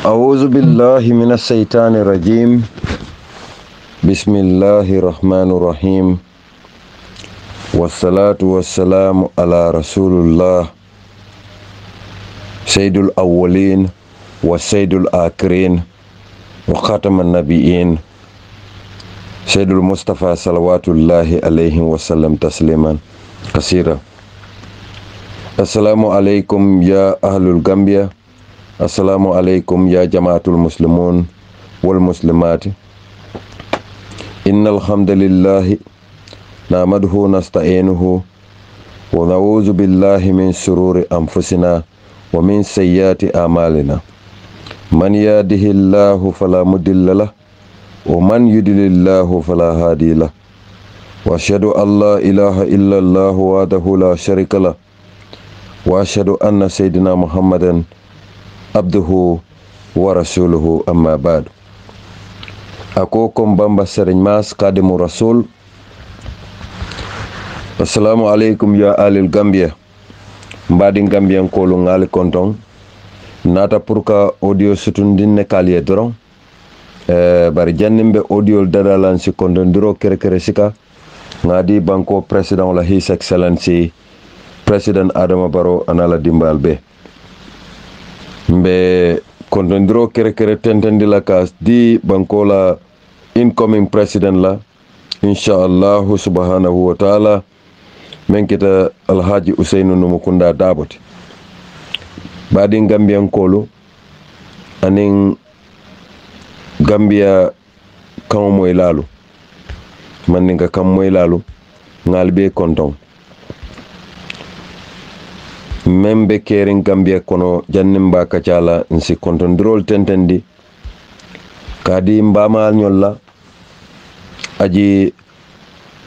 أعوذ بالله من الشيطان الرجيم بسم الله الرحمن الرحيم والصلاة والسلام على رسول الله سيد الأولين وسيد الآخرين وخاتم النبيين سيد المصطفى صلوات الله عليه وسلم تسليما كثيرا. السلام عليكم يا أهل الغامبيا، السلام عليكم يا جماعة المسلمون والمسلمات. إن الحمد لله نحمده ونستعينه ونعوذ بالله من شرور أنفسنا ومن سيئات أعمالنا. من يهده الله فلا مضل له ومن يضلل الله فلا هادي له. وأشهد أن لا إله إلا الله وحده لا شريك له وأشهد أن سيدنا محمدا abduhu wa rasuluhu amma ba'du. Ako Bamba Serigne Mass Khadimu Rasul. Assalamu alaikum ya alil Gambia. Mbadi Gambian kolu ngali kontong nata purka audio sutundinne kaliye doron bari jannimbe audio dadalan si kondondiro kere sika ngadi banko president la His Excellency President Adama Barrow anala dimbalbe mbe kondondiro kere tentendi la kas di banko la incoming president la inshallah subhanahu wa ta'ala men kita alhaji Usainu Numukunda Daboti badi Gambian kolu anin Gambia kamo moy lalu man ninga kam moy lalu ngalbe konton membe kering Gambia kono jannimba kacala nsi kontondrol tentendi kadi mbama nyolla aji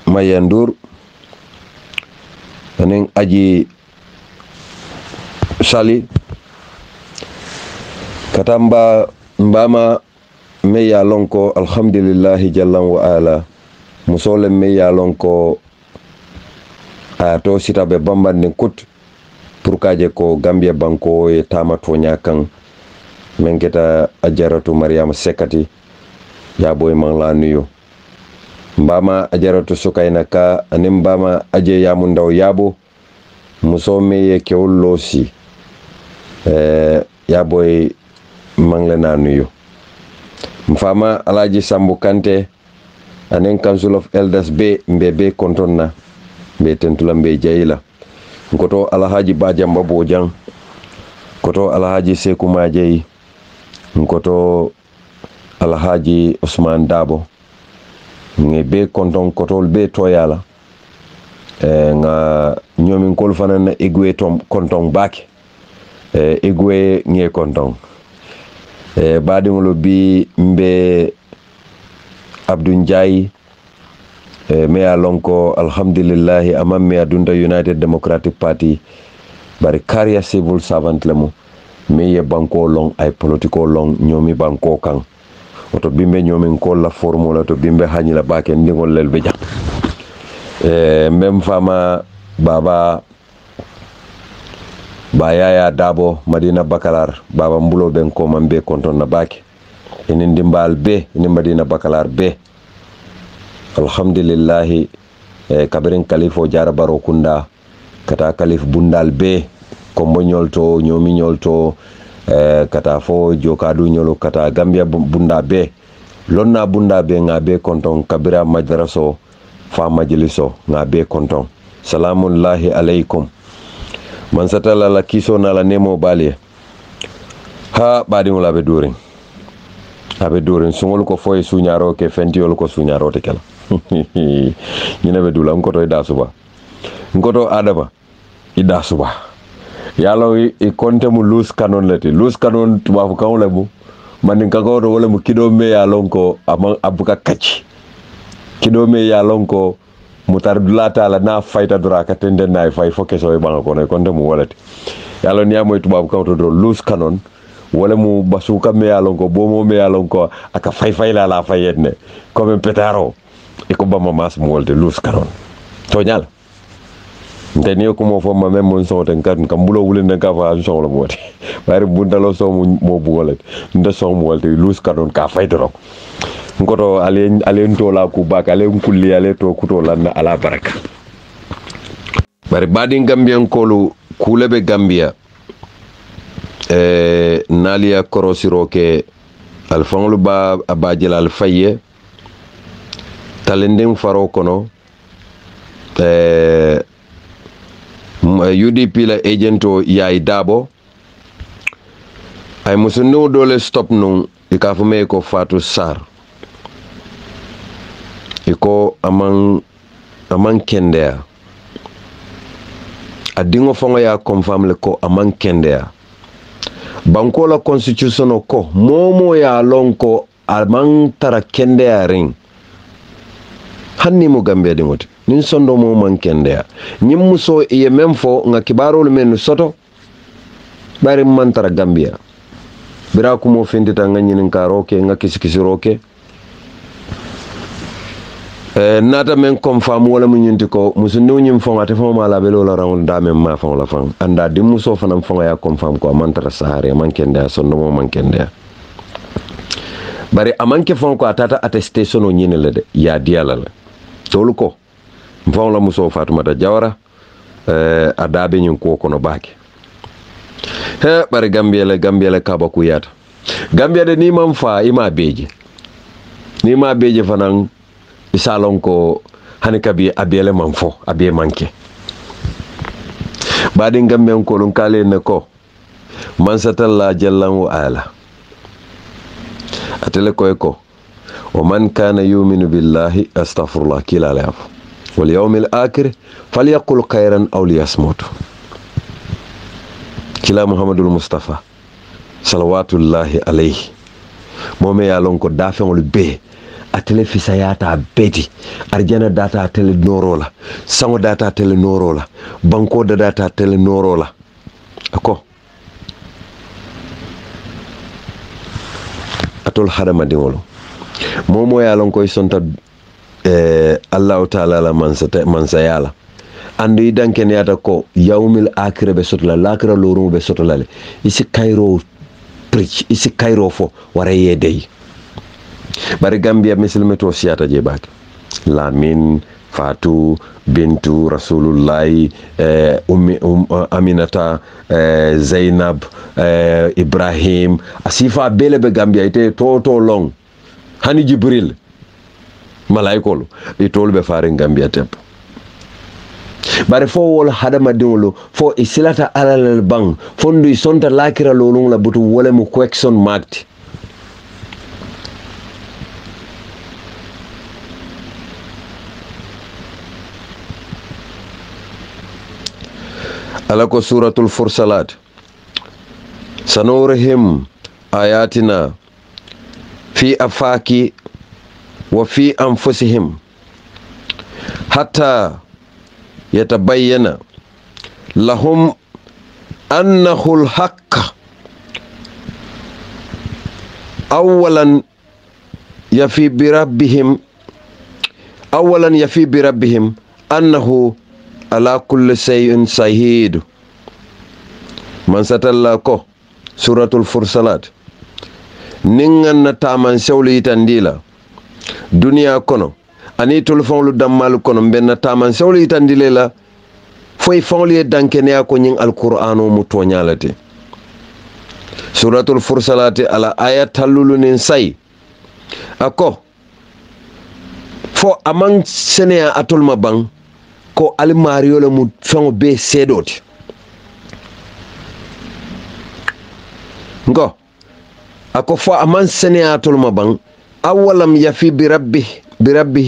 mayandur anin aji sali katamba mbama me ya lonko alhamdulillahi jallan wa ala musole me ya lonko ato sitabe bambande kut pour kaje ko Gambia banko e tamato nyakan mengeta ajaratu Mariama Sekati ya boy man la nuyo mbama ajaratu Sukaina Ka anim mbama aje ya mu ndaw yabo muso me ye kewlosi ya boy man la na nuyo mfama Alaji Sambu Kante anen Council of Elders be mbebe kontonna be tentula mbe jayila ngoto Alhaji Bajamba Bojang koto Alhaji Seku Majey ngoto Alhaji Usman Dabo ngebe konton kotol be toyala nga nyomin kol fanan igwe tom konton baki igwe nge konton baadi ngolo bi mbe Abdou Ndiaye me alonko alhamdulillah amam me adunda United Democratic Party bari career civil servant lemu me ye banko long ay political long nyomi banko kan oto bimbe nyomi ko la formula to bimbe hanyila bake ndingol lelbe ja mem fama baba Bayaya Dabo Madina Bakalar baba mbulo ben ko mambe konton na bake enen dimbal be enen Madina Bakalar be alhamdulillah kabirin kalifo jara baro kunda kata kalif bundal be kombo nyolto nyomi nyolto kata fo jokadu nyolo kata Gambia bunda be lonna bunda be nga be konton kabira madraso fa majliso nga be konton salamullahi alaikum man satala la kiso na la nemo baliye ha badi ngula be durin abe durin sungol ko foy suñaro ke fentiol ko suñaro te kala ñina be dula ngoto ida suba ngoto adama ida suba yalo e konte mu lus kanon lati lus kanon tubafu kan le mu man ka ko wala mu kido me yalon ko abuka kacci kido me yalon ko mutar dulata la na fayta dura ka tende na fay foke so e banga ko ne konte mu walati yalo ni amoy tubafu kan to do lus kanon wala mu basuka me yalon ko bomo me yalon ko aka fay la fayetne comme petaro e ko bama mas mu wolde lus kanon to nyal ndeni ko mo fo ma même mon so ten kan kam bulo wulen den ka fa so la moti bari bundalo so mo bu wolet nda so mo wolte lus kanon ka fay dorok ngoto ale to la ku bak ale kulli ale to kuto lan ala baraka bari badi gambian kolu kulebe gambia nalia korosiro ke alfanglu ba abajil alfaye talending faro kono UDP la agento yaay dabo ay musundu dole stop nun ikafume ko Fatou Sarr iko amang kendea adingo fongo ya confirm le ko amang kendea banko la constitution ko momo ya lonko amang tara kendea ring hanni mo Gambia de ngoti nin sondo mo man kendea nyim muso ye memfo nga kibarol men soto bari man tara Gambia bira ko mo fendita nga nyinin karoke nga kisikisi roke nata men confirm wala mu nyinti ko musu new nyim fonga te fama la belo la rawul da men ma fon la fang anda di muso fanam fonga ya confirm ko man tara sahare man kendea sondo mo man kendea bari amanke fon ko atata attestation o nyine le de ya diala la tolu ko mfon la muso Fatoumata Jawara adabe nyin ko kono baake bari Gambia le kaba ku yata Gambia de ni mam fa ima beje fanan isalon ko hanikabi abele mam fo abe manke badi Gambia ko lon kale ne ko man satalla jallan wa ala atele ko wa man kana yu'minu billahi astaghfirullah kila la yafu wal yawmil akhir falyaqul khairan aw liyasmut kila Muhammadul Mustafa salawatullahi alayhi mome ya lon ko dafeŋol be atele fisayata beti arjana data atele norola sango data atele norola banko data atele norola ako atol hadama dingolo momo ya lon koy sonta Allah ta'ala la mansayala andu idanken yata ko yawmil akhir be sotla lakra lorum be sotla isi kairo preach isi kairo fo wara yedey bari Gambia misilmeto siyata je bak Lamin Fatou Bintu Rasulullahi Aminata Zainab Ibrahim asifa bele be Gambia ite to long hani Jibril malaikolu itol be farin Gambia tep bari fo wol hadama dingolo fo isilata alal bang fondu sonta lakira lolung la butu wole mu question mark alako suratul fursalat sanurihim ayatina fi afaki wa fi anfusihim hatta yatabayyana lahum annahu alhaq awalan yafi bi rabbihim annahu ala kulli shay'in shahid man satalla ko suratul fursalat ningan na taman sewli tandila duniya kono ani tulfon lu dammal kono benna taman sewli tandilela foy fawliye dankeneya ko ñing alqur'ano mu toñalate suratul fursalati ala aya tallulu nin say ako fo amang seneya atol ma bang ko almario le mu fengo be sedoti ngo ako fo aman seneya atol ma bang awalam yafi birabbika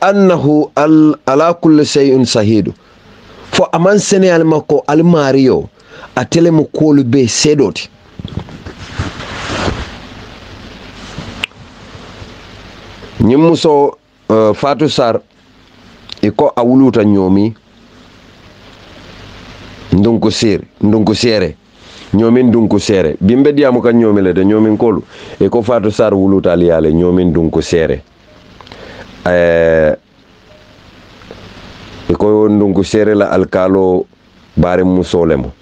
annahu ala kulli shay'in shahidu fo aman seneya ma ko almario atele mu kolu be sedoti ñim muso Fatou Sarr iko awuluta ñomi ndunku sere ñomin ndunku sere bimbe diamu kan ñomi le de ñomin kolu iko Fatou Sarr wuluta aliyale ñomin ndunku sere iko ndunku sere la alkalo bare musolemo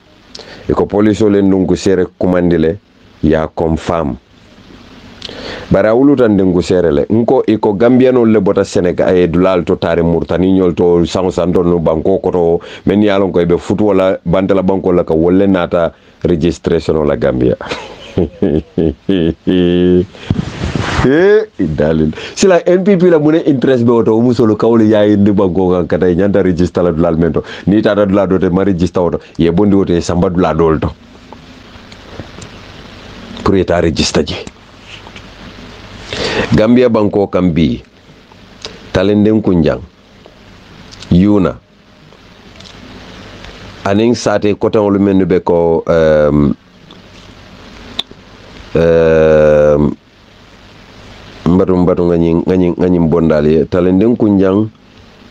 iko police le ndunku sere kumandile ya confirm bara wuluta ndunku sere le nko iko gambiano le bota Senegal e dulal to tare murtani nyol to santo no banko koto men yalon ko be futu wala bantala banko la ka wolle nata registration la Gambia dalil sila NPP la mune interest be oto musolo kawli yayi ndi banko kan kata nyanda register la dulal mento ni tata dulal do te ma register oto ye bondi oto e samba dulal dolto pour eta register ji Gambia banko kan bi talenden kunjang yuna aning sate kotan lu mennu be ko mbatu ngani bondali talenden kunjang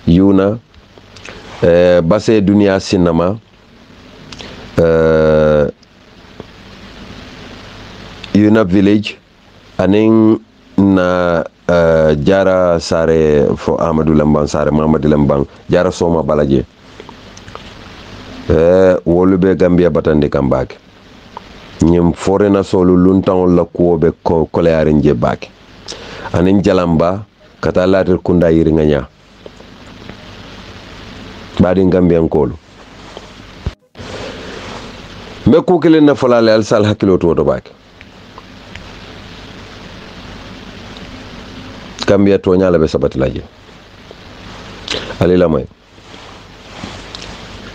yuna base dunia sinama yuna village aning na jara sare fo Amadou Lambang sare Mamadou Lambang jara soma balaje wolube Gambia batande kambake ñim forena solu luntan la kuobe ko koleare nje bake anin jalamba kata later kunda yiri nganya badi Gambian kolu me kukile na folale al sal hakilo to do bake Gambia toña la be sabati laje alila may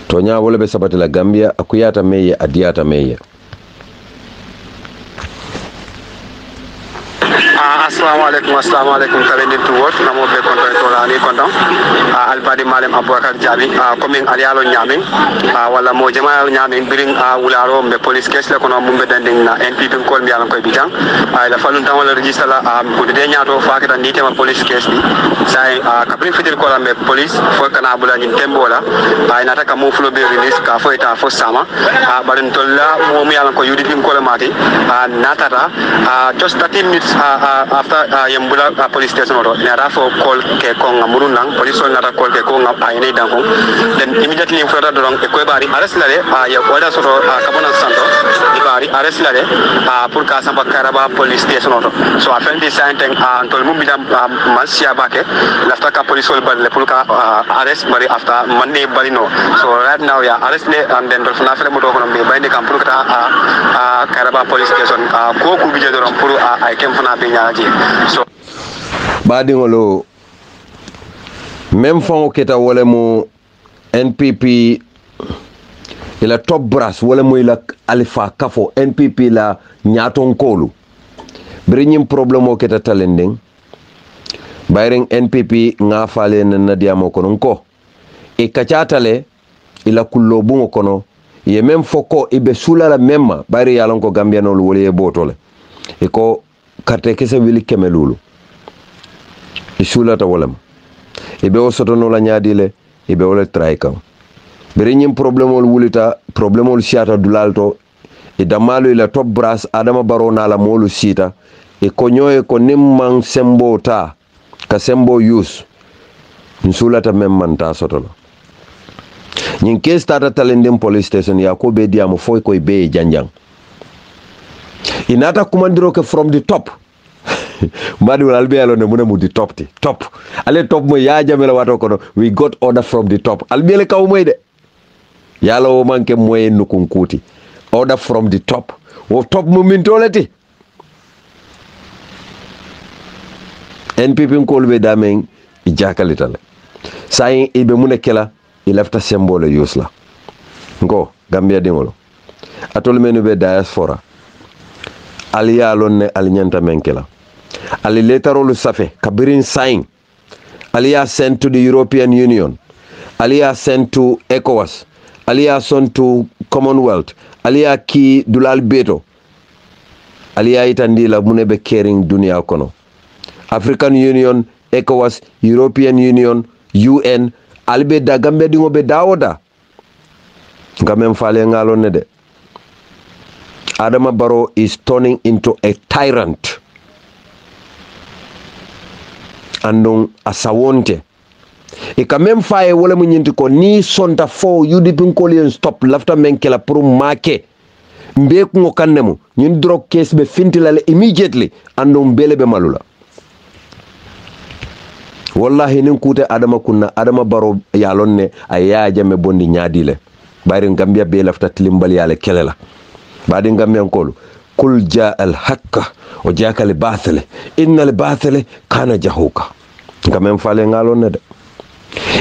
toña wala be sabati la Gambia akuyata meye adiyata meye assalamu alaikum kalendin to wot namo be konton to la ni konton albadi malem Abubakar Jabi coming alialo nyamin wala mo jama nyamin biring wularo be police case la kono mumbe danding na NPP ko mi yalan koy bijang la falun tan wala register la ko de nyaato fakata ni tema police case bi say kapri fitil ko la be police fo kana bula ni tembo la ay nataka mo fulo be release ka fo eta fo sama barin tolla mo mi yalan ko yudi dim ko la mati natata just 30 minutes after yambula police station oro nara fo call ke ko ngamuru nang police on nara call ke ko ngam ayne danko then immediately in front of dorong e ko bari arrest lale ya oda soto kabona santo di bari arrest lale pour ka samba karaba police station oro so afin di sainteng antol mum bidam mansia bake lafta ka police ol bal le pour ka arrest bari after manne bari no so right now ya arrest le and then dolfna fele mo do ko be bayde kam pour ka karaba police station ko ku bije dorong pour ay kem fana be nyaaji so badingolo même fon keta wala mo NPP ila top brass wala mo ila Alpha Kafo NPP la nyaton kolu brinyim problème o keta talending bayring NPP nga fale na diamo kono ko e kachatale ila kullo bungo kono ye même foko ibe sula la memma bayri yalon ko gambiano lu wole botole e ko carte kese wili kemelulu isulata wolem ibe o sotono la nyaadile ibe wala traika beri nyim problemol wulita problemol siata dulalto e damalu ila top brass Adama Barrow na la molu sita e konyoe ko nimman sembo ta ka sembo use insulata memman ta sotolo nyin case tata talendem police station ya ko be diamo foy koy be janjang inata kumandiro ke from the top mbadi wala albe alone muna mu di top ale top mo ya jamela wato kono we got order from the top albe le kaw moy de yalla o manke moy nukun kuti order from the top wo top mo min tolati NPP ko be damen i jakalitale sai ibe mune kela i lafta symbole yusla ngo Gambia dingolo atol menu be diaspora ali yalon ne ali nyanta menkela ali letterolu safe kabirin sign ali ya sent to the European Union, ali ya sent to ECOWAS, ali ya sent to Commonwealth, ali ya ki dulal beto, ali ya itandi la munebe caring dunia kono. African Union, ECOWAS, European Union, UN, albe da Gambia dingo be dawoda. Ngamem fale ngalo nede. Adama Barrow is turning into a tyrant. Andong asawonte e quand même faye wala mu nyinti ko ni sonta fo UDP ko len stop lafta menkela pour make mbe ko kannemu ñun drug case be fintilale immediately andong bele be malula wallahi nin kute Adama kunna Adama Barrow yalonne ay ya jame bondi nyaadile bari Gambia be lafta tilimbal yale kelela badi Gambia ko kul jaa al haqq o jaaka al batil innal batil kana jahuka ngamen fale ngalo ne de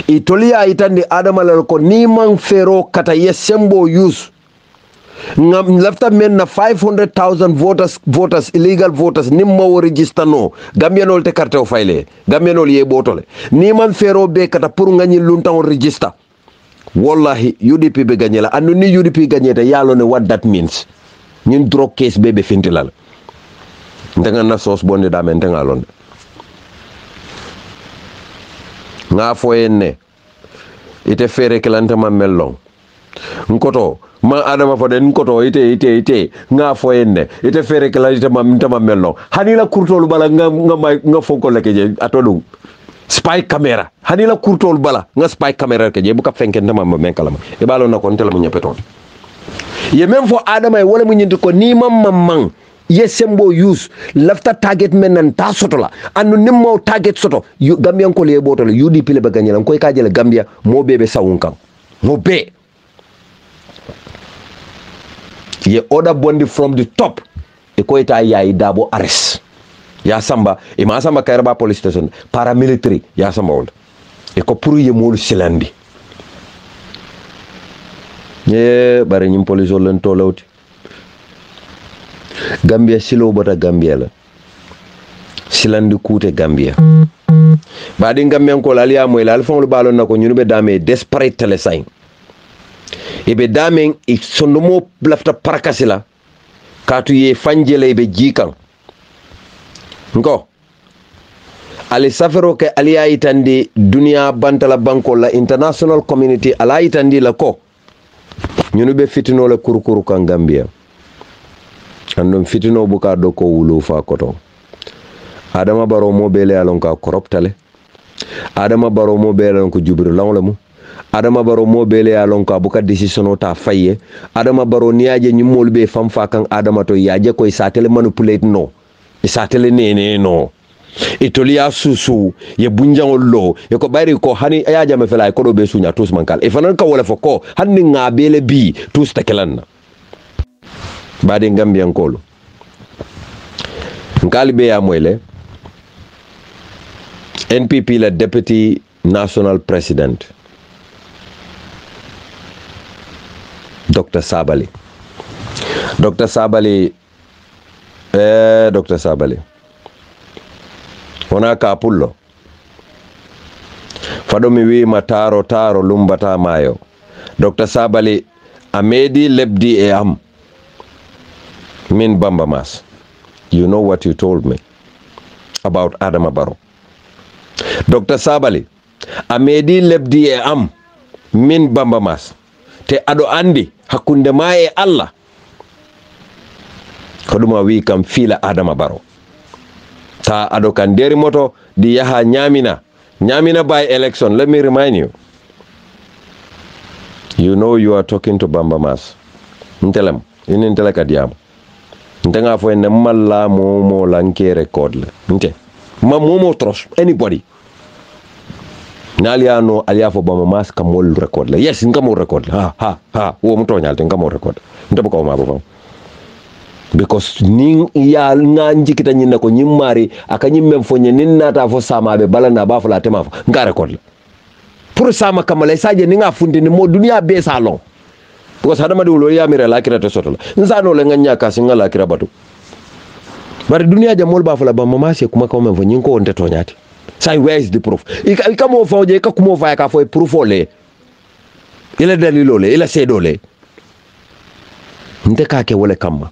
itolia itandi Adama la ko ni man fero kata yesembo use ngam lafta men na 500,000 voters illegal voters nimmo register no Gambianol te carte o fayle Gambianol ye botole ni man fero be kata pour ngani luntan register wallahi UDP be gagnela anu ni UDP gagneta yalo ne what that means ñun drug case bebe fintilal ndenga na sos bonde da men ndenga londe nga foyenne ite fere kelanta ma mellong nkoto ma Adama fo den nkoto ite nga foyenne ite fere kelanta ma mellong hanila kurtolu bala nga fonko leke je atodum spy camera hanila kurtolu bala nga spy camera ke je bu ka fenke ndama ma men kalama e balo na kon tela mu nyepeton ye même fo Adama e wala mu ñinti ko ni mamman ye sembo use lafta target men nan ta soto la anu nimmo target soto Gambian ko le boto le UDP le baganya lan koy ka jele Gambia mo bebe sawun kan mo be ye order bondi from the top e koy ta yayi dabo arrest ya samba e ma samba Kairaba police station paramilitary ya samba wol e ko pour ye molu silandi ye bare ñim police len tolawti Gambia silo bota Gambia la silandi kute Gambia badi Gambia ko la liya moy la alfon lu balon nako ñunu be dame desperate tele sain e be dame e sondomo lafta parakasila katu ye fanjele be jikan ngo ali safero ke aliya itandi dunia bantala banko la international community ala itandi la ko ñunu be fitino la kurukuru kan Gambia andon fitino buka do ko wulu fa koto Adama Barrow mo bele alon ka koroptale Adama Barrow mo bele alon ko jubru lawlamu Adama Barrow mo bele alon ka buka decision ta faye Adama Barrow niaje nyimol be fam fa kan Adama to yaje ko satele manipulate no satele nene no itolia susu ye bunjangol lo e ko bayri ko hani ayaja me fela ko do be sunya tous mankal e fanan ka wala foko hanni ngabele bi tous takelanna bade Gambian kolo ngalibe ya moyle NPP la deputy national president Dr. Sabally wana ka pullo fado mi wi mataro taro lumbata mayo Dr. Sabally amedi lebdi e am min Bamba Mass. You know what you told me about Adama Barrow. Dr. Sabally amedi lebdi e am min Bamba Mass te ado andi hakunde ma e Allah koduma wi kam fila Adama Barrow ta ado kan deri moto di yaha nyamina by election. Let me remind you, you know you are talking to Bamba Mass ntelem in inteleka diam ntenga fo ne malla momo lanke record la nte ma momo trust anybody nali ano aliya fo bama mas kamol record la yes ngamo record la ha wo mo toñal te ngamo record nte ko ma bo because ni ya nga njikita nyina ko nyimmari aka nyimmem fo nyen nata fo sama be balana ba fo la tema fo nga record la pour sama kamale saje ni nga fundi ni mo dunia be salon because hadama diwlo ya mira la kira to sotola nsano le nga nyaka singa la kira batu bari dunia ja mol ba fo la ba mama se kuma ko men fo nyin ko wonte to nyati say where is the proof ika mo fo je ka kumo fa ka fo proof ole ila dalilo le ila sedo le nte ka ke wala kamma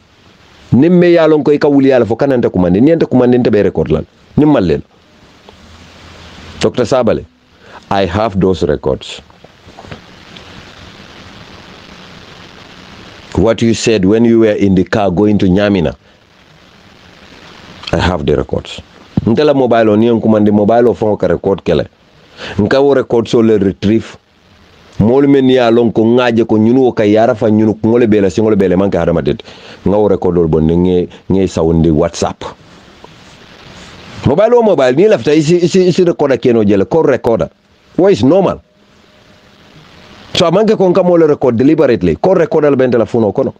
nimme yalon ko ika wuli yalla fo kanante kumande niente kumande nte be record lan nimmallel Dr. Sabally, I have those records. What you said when you were in the car going to Nyamina, I have the records. Ntela mobile on yon kumande mobile o fon ka record kele. Nka wo record so le retrieve. Mol men ya lon ko ngaje ko nyunu ka yara fa nyunu ko ngole bele singole bele manka hadama det. Nga wo record do bon nge sawndi WhatsApp. Mobile ni lafta isi recorder keno jele ko recorder. What is normal? So amanke ko nka mole record deliberately ko recorder ben telephone o kono.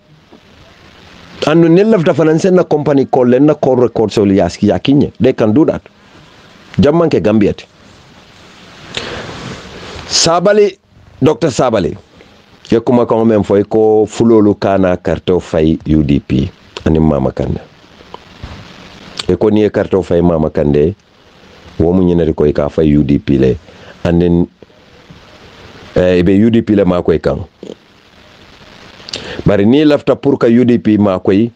And when lafta finance na company call na call record so yakinye. They can do that. Jammanke Gambiat. Sabally, Dr. Sabally, yakuma ko men foy ko fulolu kana karto fay UDP ani Mama Kandeh. E ko ni karto fay Mama Kandeh wo mu ñene ko ka fay UDP le and then be UDP le ma koy kan bari ni lafta pour ka UDP ma koy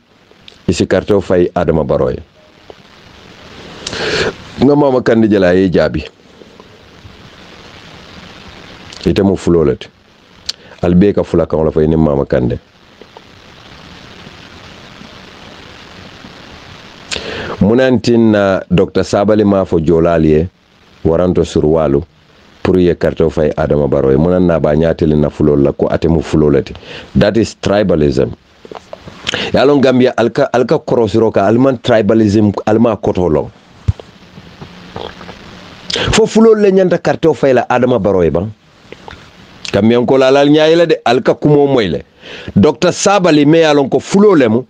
isi karto fay Adama Barrow nga Mama Kandeh jela ye jabi ite mu fulolet albe ka fula kan la fay ni Mama Kandeh munantin na Dr. Sabally ma fo jolalie waranto surwalu pour ye karto fay Adama Barrow munan na ba nyaateli na fulol la ko atemu fulolati. That is tribalism. Yalon Gambia alka korosiro ka alman tribalism alma kotolo fo fulol le nyanta karto fay la Adama Barrow ba Gambia ko la nyaayela de alka kumo moyle Dr. Sabally me yalon ko fulolemu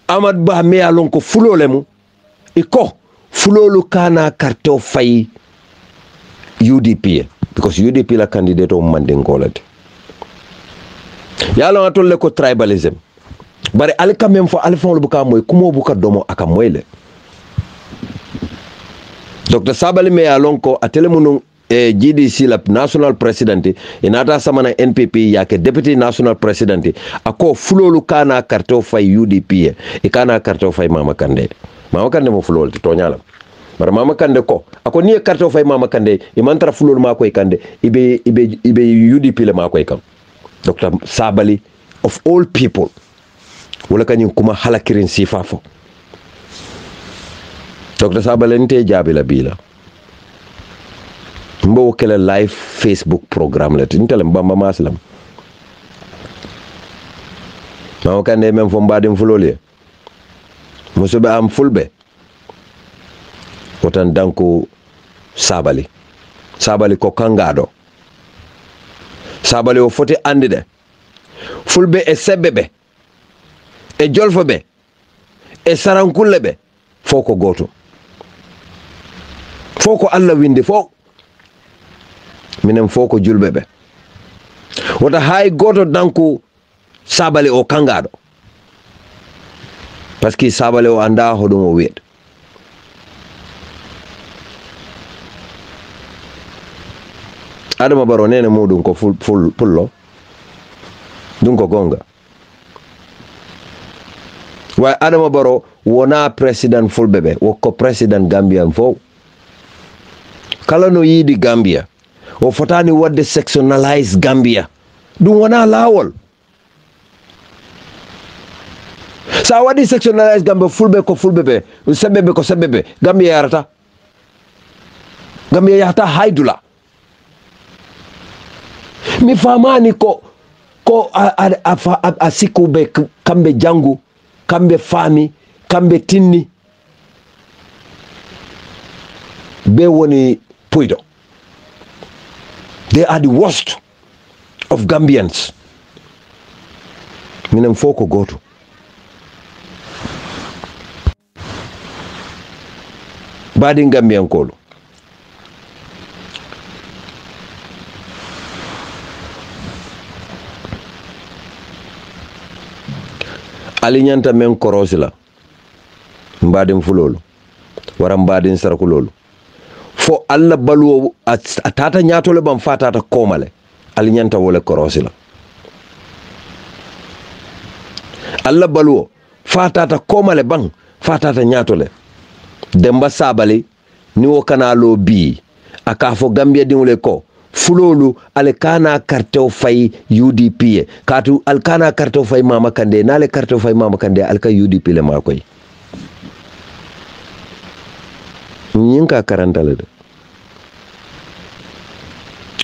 Amad Bah me yalon ko fulolemu iko fulolu kana karto fay UDP because UDP la candidate o mandingolet yalo atolle ko tribalism bari alka même fo alfon buka moy kumo buka domo aka moyle Dr. Sabally me yalon ko atelemunu GDC la national president inata samana NPP yake deputy national president ako fulolu kana karto fay UDP e kana karto fay Mama Kandeh mo fulol to nyala bar Mama Kandeh ko ako ni karto fay Mama Kandeh e mantra fulol ma koy kande ibe UDP le ma koy kam Dr. Sabally of all people wala kany kuma halakirin sifafo Dr. Sabally nte jabi la bila mbo kele live Facebook program la tintele mbamba maslam Mama Kandeh men fo mbadim fulol musobe am fulbe wotan danko Sabally ko kangado Sabally o foti andide fulbe e sebebe e jolfobe e sarankullebe foko goto foko Allah windi fo minen foko julbebe wota hay goto danko Sabally o kangado parce que Sabally o anda hoɗum o wiyata Adama Barrow nene muɗum ko pullo ɗum ko gonga way Adama Barrow wona président fulɓe ɓe wokko président Gambian fo kala no yiidi Gambia o fotani wadde sectionalize Gambia ɗum wona lawol sa wadi sectionalize Gambia fulbe ko fulbe be sebebe ko sebebe Gambia yahata haydula mi famani ko a sikube kambe jangu kambe fami kambe tinni be woni puydo. They are the worst of Gambians. Minen foko goto. Badin Gambian kolo. Alinyanta men korosila. Mbadin fulolo. Wara mbadin sarakulolo. Fo alla baluwo atata nyatole bam fatata komale. Alinyanta wole korosila. Alla baluwo fatata komale bang fatata nyatole. Demba sabali ni wo kanalo bi akafo Gambia dingule ko fulolu alkana kartew fay UDP katu alkana kartew fay Mama Kandeh nale kartew fay Mama Kandeh alka UDP le makoy nyinka karantale de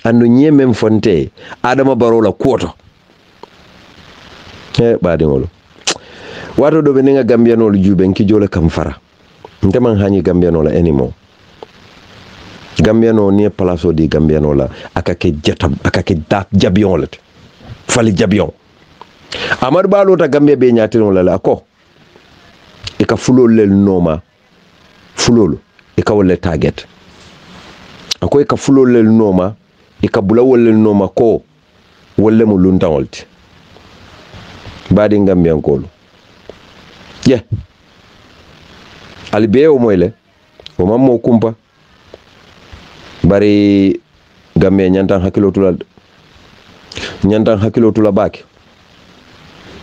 andu nyemem fonte Adama Barrow la kuoto badingolo wato do be ninga Gambianol jube ki jole kam fara nteman hani Gambiano la anymore. Gambiano ni palaso di Gambiano la akake jabion let fali jabion Amad Balo ta Gambia be nyatino la ko e ka fulol lel noma fulol e ka wole target ako e ka fulol lel noma e ka bula wole noma ko wolle mu luntawolti badi Gambian ko yeah alibe o moyle o mammo kumpa bari Gambia nyantan hakilo tula baki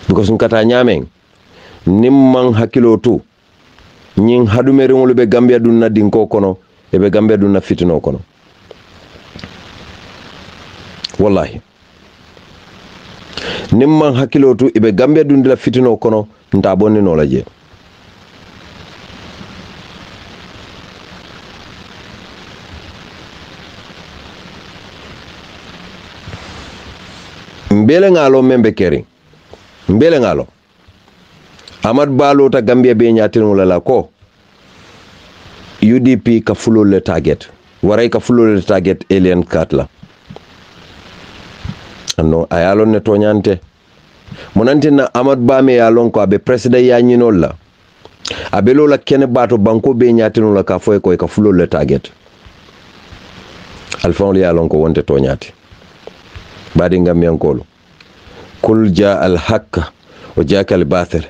because nkata nyamen nimman hakilo tu nyin hadumere ngol be Gambia dunna dinko kono e be Gambia dunna fitino kono wallahi nimman hakilo tu e be Gambia dundila fitino kono nta bonni no la je mbele ngalo membe kering mbele ngalo Amad Balo ta Gambia be nyatino la ko UDP ka fulo le target waray ka fulo le target alien katla no ayalon ne toñante monantina Amad Bame yalon ko abe president ya nyinol la abe lola kene bato banko be nyatino la ka foy ko ka fulo le target alfon li yalon ko wonte toñati badi Gambian kolo kul jaa al haqq wa jaaka al batil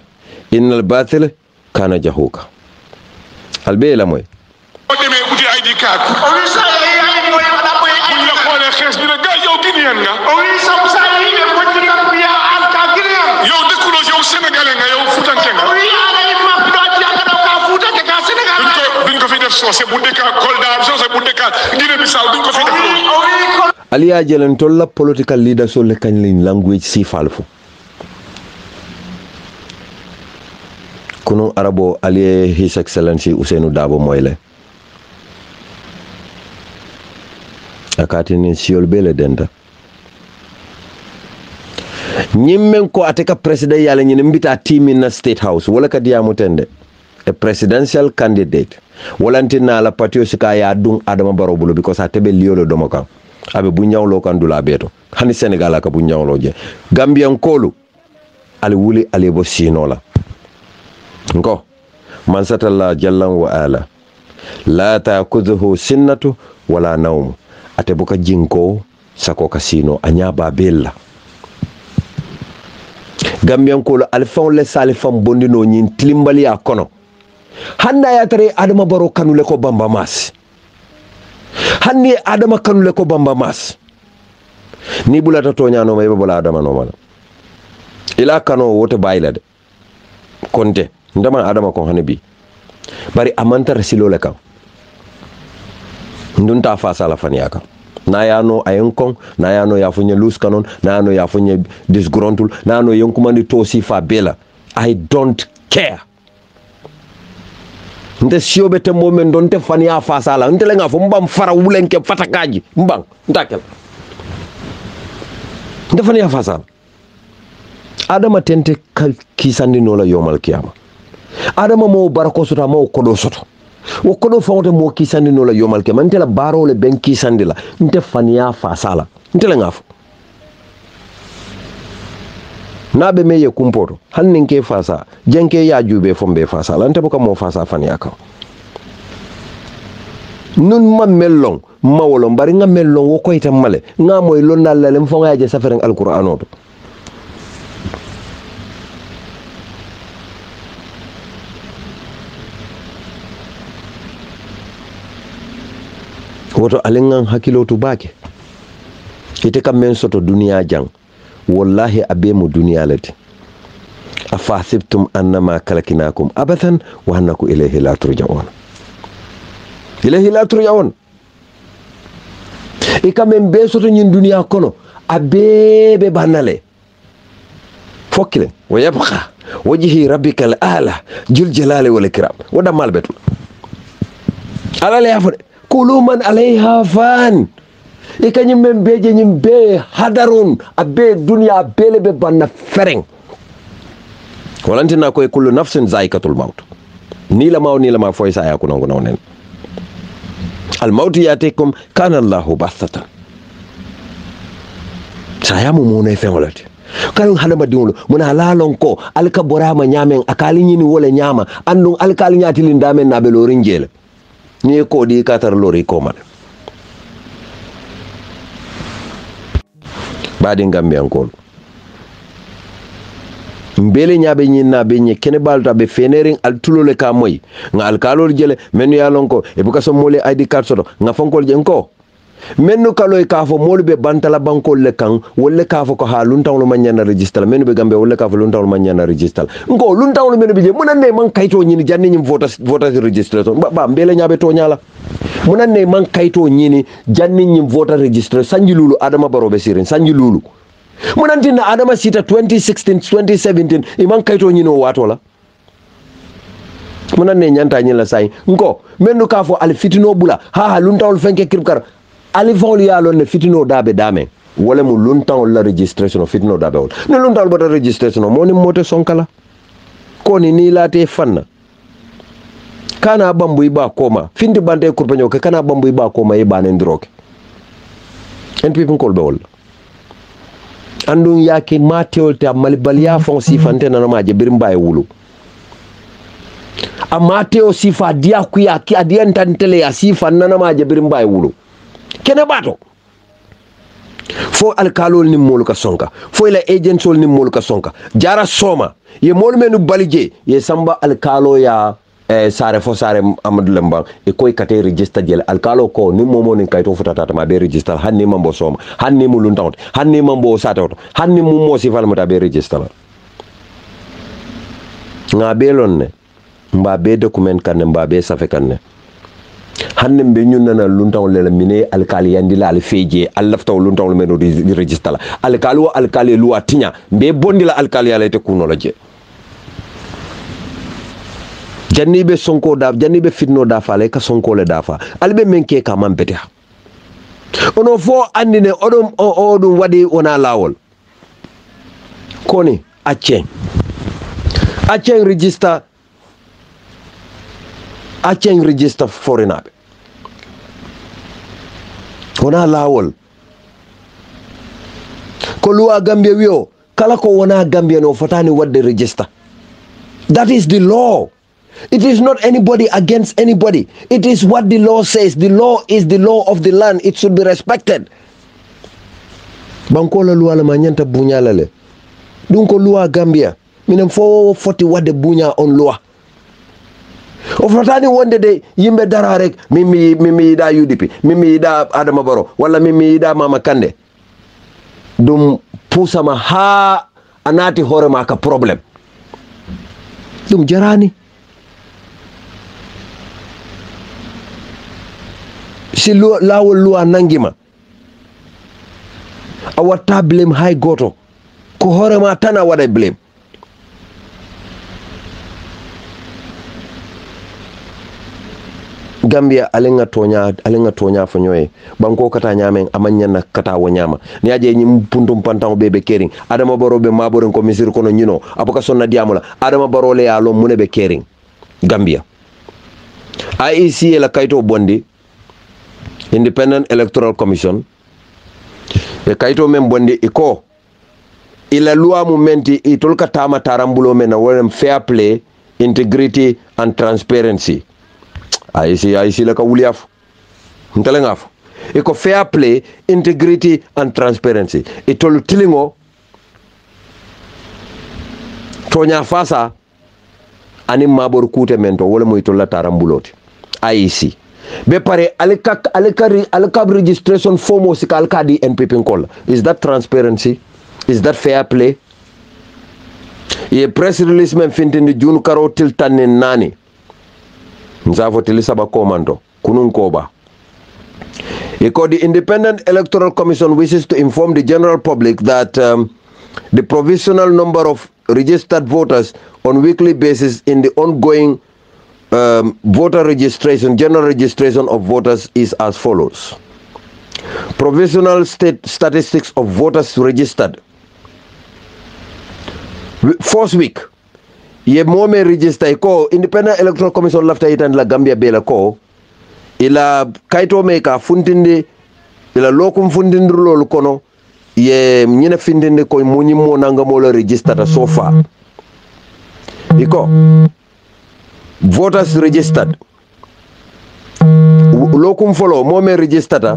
innal batil kana jahuka albe la moy o demé uti ID card o wi sa yaay moy wala moy bu la xolé xess bi na ga yow guinéen nga o wi sam sa yi be mo ci Gambia al ka guinéen yow dekulo yow sénégalais nga yow futanké nga o wi ala yi ma do ci nga do ka futanké ka sénégal buñ ko fi def sosé bu deka Kolda sosé bu deka Guinée Bissau buñ ko fi def aliya jelen tolla political leader so le kanlin language si falfo kuno arabo aliye His Excellency Ousainou Darboe moyle akati ni siol bele denda nyimmen ko ateka president yalla nyine mbita team in State House wala ka diamu tende a presidential candidate walantina la patio sika ya dung Adama Barrow bulo because atebe liolo domokan abe bunyawlo kan dula beto hani Senegal ka bunyawlo je Gambian kolu ali wuli ali bo sinola ngo man satalla jallan wa ala la ta'khudhuhu sinnatu wala nawm ate buka jinko sako kasino anyaba bella Gambian kolu alfon le salifam bondino nyin tilimbali ya kono hanna ya tare Adama Barrow kanule ko bamba mas hanni Adama kanule ko bamba mas ni bulata toñano may bala Adama no mala ila kano wote bayla de konte ndama Adama ko hanebi bari amantar silole kan ndunta fa sala faniaka na yano ayenkon na yano ya funya lus kanon na yano ya funya disgruntul na yano yonkumandi tosi fa bela I don't care nte siobe te momen don te fania fa sala nte lenga fo mbam fara wulenke fatakaji mbang ndakel nte fania fa sala Adama tente kisandi no la yomal kiyama adama mo barako soto mo kodo soto wo kodo fawte mo kisandi no la yomal ke man tela baro le ben kisandi la nte faniya fa sala nte la ngafo nabe meye kumpoto hannin ke fasa jenke ya jube fombe fasa lante boka mo fasa faniya ka nun ma mellong mawolon bari nga mellong wo koyta male nga moy lonna lalem fo nga je saferen alquran oto woto alengan hakilotu bake ite kam men soto duniya jang wallahi abemu duniya lati afasibtum annama kalakinakum abathan wa annakum ilayhi la turja'un ikamen be soto nyin duniya kono abebe banale fokile wa yabqa wajhi rabbikal a'la jul jalali wal ikram wada malbetu alale yafode kulu man alayha fan ikanyim men beje nyim be hadarun abe dunya bele be banna fereng walantina koy kullu nafsin zaikatul maut ni la ma foy sa ya kuno nen al maut yatikum kana allah basatan sayamu mona fengolati kan halama diwlo mona lalon ko alka borama nyamen akali nyini wala nyama andun alkali nyati lindamen na be lorin jele ni ko di katar lori ko man badi Gambian ko mbele nyaabe nyinna be nye kene balta be fenering al tulole ka moy nga al kalol jele menu ya lonko e buka so mole ID card soto nga fonkol jenko menu kaloy ka fo molu be bantala bankol le kan wolle ka fo ko ha luntawlo man nyana register menu be Gambe wolle ka fo luntawlo man nyana register ngo luntawlo menu be je munanne man kayto nyini janni nyim vota registration ba mbele nyaabe to nyala munanne man kayto nyini janni nyim vota register sanji lulu adama barobe sirin sanji lulu munantina adama sita 2016 2017 iman kayto nyino watola munanne nyanta nyila sai ngo menu ka fo al fitino bula ha luntawlo fenke kirkar ali fawli yalo ne fitino dabe dame wala mu luntawlo la registration fitino dabe wala ne luntawlo bota registration moni mote sonkala koni ni late fanna kana bambu iba koma findi bande kurbanyo ke kana bambu iba koma e banen droke en pipin kolbe wala andun yake mateol ta malbaliya fon sifante na ma je birim baye wulu amateo sifa dia kuya ki adian tantele ya sifa nana ma je birim baye wulu kene bato fo alkalol ni molu ka sonka fo ila agentsol ni molu ka sonka jara soma ye molu menu balije ye samba alkalo ya sare fo sare Amadou Lembang e koy kate register jel alkalo ko ni momo ni kayto futata ma be register hanni mambo soma hanni mu luntawt hanni mambo satawto hanni mu mo sifal mata be register nga belon ne mba be document kan mba be safe kan ne hanne be ñun nana luntaw le mine alkali yandi la al feje allaftaw luntaw le meno di register la alkali wa alkali luwa tinya be bondi la alkali ala te kuno la je janni be sonko da janni be fitno da fa le ka sonko le da fa albe menke ka man bete ono fo andine odum wadi ona lawol koni acce register foreigner wona lawol ko luwa Gambia wiyo kala ko wona Gambia no fotani wadde register. That is the law. It is not anybody against anybody. It is what the law says. The law is the law of the land. It should be respected. Bankola luwa la manyanta bunya lale. Dunko luwa Gambia minem fo foti wadde bunya on luwa. O fotani wonde de yimbe dara rek mimi da UDP, mimi da Adama Barrow, wala mimi da Mama Kande. Dum pusama ha anati hore maka problem. Dum jarani. Si lawol luwa nangima. Awata blame hay goto. Ko hore ma tana wada blame. Gambia alenga tonya fanyoe banko kata nyamen amanya na kata wanyama ni aje nyim pundum pantaw bebe kering Adama Barrow be maboren ko misir kono nyino apoka sonna diamola Adama Barrow le ya lo mune be kering Gambia. IEC la kaito bondi Independent Electoral Commission e kaito men bondi iko ila loi mumenti itolka tama tarambulo mena wolem fair play, integrity and transparency. IEC la ka wuliaf ntale ngaf iko fair play, integrity and transparency itolu tilingo tonya fasa ani mabor kute mento wala mo itolla tarambuloti IEC be pare alka registration form sikal kadi NPP call. Is that transparency? Is that fair play? Ye press release men fintindi June karo til tanin nani nzafo tilisaba komando kunun koba. The Independent Electoral Commission wishes to inform the general public that the provisional number of registered voters on weekly basis in the ongoing voter registration, general registration of voters is as follows. Provisional state statistics of voters registered. First week, ye mome register ko Independent Electoral Commission lafta itan la Gambia bela ko ila kaito meka fundinde ila lokum fundindulo kono ye nyina findinde ko munyi mo nanga mo la register so far iko voters registered lokum follow mo me register ta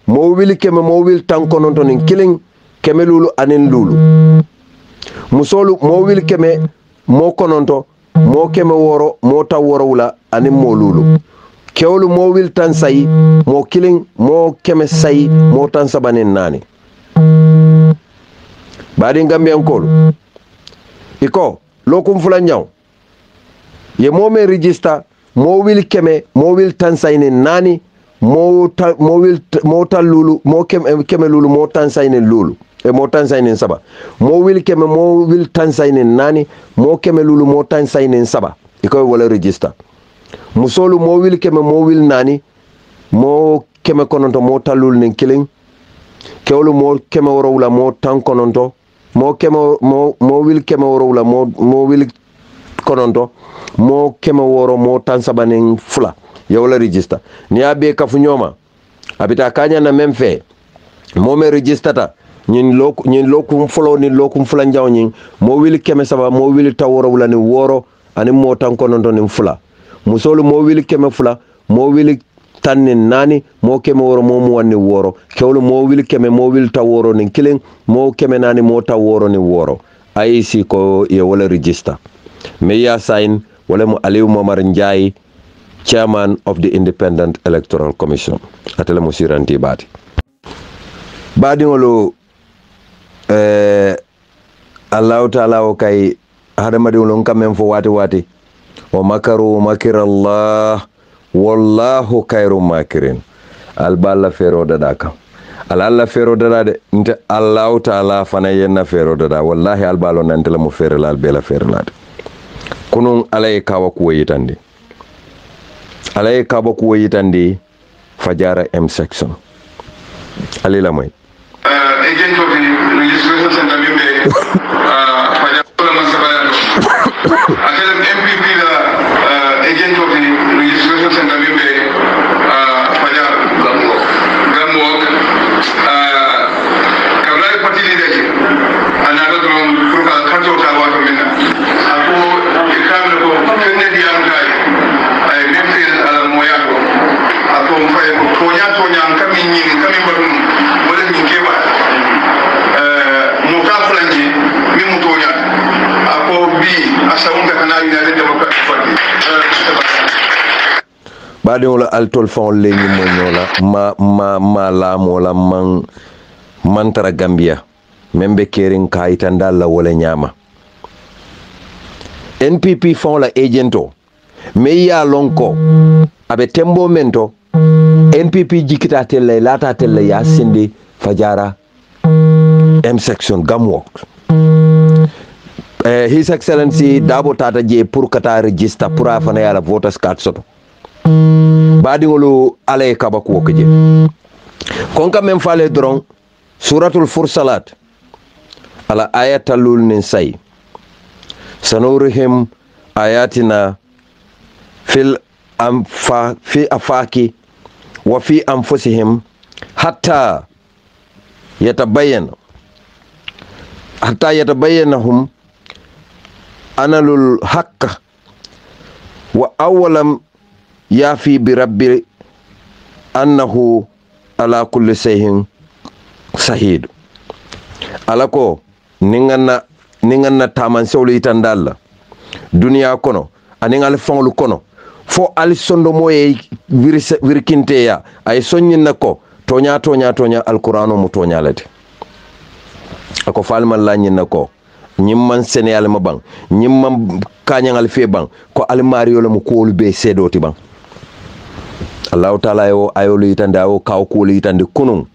mo wil keme mo wil tankonon ton killing keme lulu anin lulu musolu mo wil keme mo kononto mo keme woro mo ta woro wula anin mo lulu kewlu mo wil tan sayi mo killing mo keme sayi mo tan sabanin nani badi Gambian kolu iko lokum fula nyaw ye mo me register mo wil keme mo wil tan sayi nani mo tal lulu mo keme lulu mo tan sayi lulu e mo tan sayi saba mo wil keme mo wil tan sayi nani mo keme lulu mo tan sayi saba iko wala register musolu mo wil keme mo wil nani mo keme kononto mo talul nin killing kewlu mo keme worowla mo tan kononto mo wil keme worowla mo wil kononto mo keme woro mo tan sabanin fula yewla register ni abe kafu nyoma abita kanya na memfe mo me register ñin lokum folo ni lokum fula njaw ñin mo wil keme saba mo wil taworowla ni woro ani mo tan kononto ni fula musolu mo wili keme fula mo wili tanni nani mo keme woro mo wanni woro kewlu mo wili keme mo wili ta woro ni killing mo keme nani mo ta woro ni woro IEC ko ye wala register meya sign wala mo Aliou Momar Njie, chairman of the Independent Electoral Commission atele mo siranti bati badi ngolo Allah taala o kay hadamadi ngolo kamem fo wati wa makaru makirallah wallahu khairu makirin alballa fero daka alla fero dada de nte Allah taala fana yenna fero dada wallahi albalo nante la mo fere la albela fere la kunun alay kawa ku yitande alay kawa ku yitande fajara M section alila moy agent of the registration center bimbe fajara masabaya akadem MPP la agent of the registration center bimbe fajara gamwok kabla party leadership another from program kanto tawa kamina ako ikamle ko kenne di amkai ay memfil ala moyako ako mfaye ko tonya kami nyini kami badum wala ni keba mo ka fulanji mi mu tonya ako bi asawunta kana United Democratic Party badi wala altol fon leñu mo ñola ma la mo la man tara Gambia membe kering kaitan dalla wala nyama NPP fon la agento me ya lonko abe tembo mento NPP jikita telle lata telle ya sindi fajara M section gamwok His Excellency Dabo Tata je pour kata register pour afana yala voters card soto badi ngolu ale kabaku okje konka mem fale dron suratul fursalat ala ayatalul nin say sanurihim ayatina في أفاك وفي أنفسهم حتى يتبينهم أنا الحق وأولم يافي بربي أنه على كل شيء شهيد alako ninganna taman sewlu itandalla duniya kono aningal fonglu kono fo ali sondo moye virkinte ya ay sonyinna ko tonya alqur'ano mu tonya lati ako falman la nyinna ko nyimman senegal ma bang nyimman kanyangal fe bang ko almario la mu ko be sedoti bang Allah taala yo ayolu itande ayo kaw ko itande kunun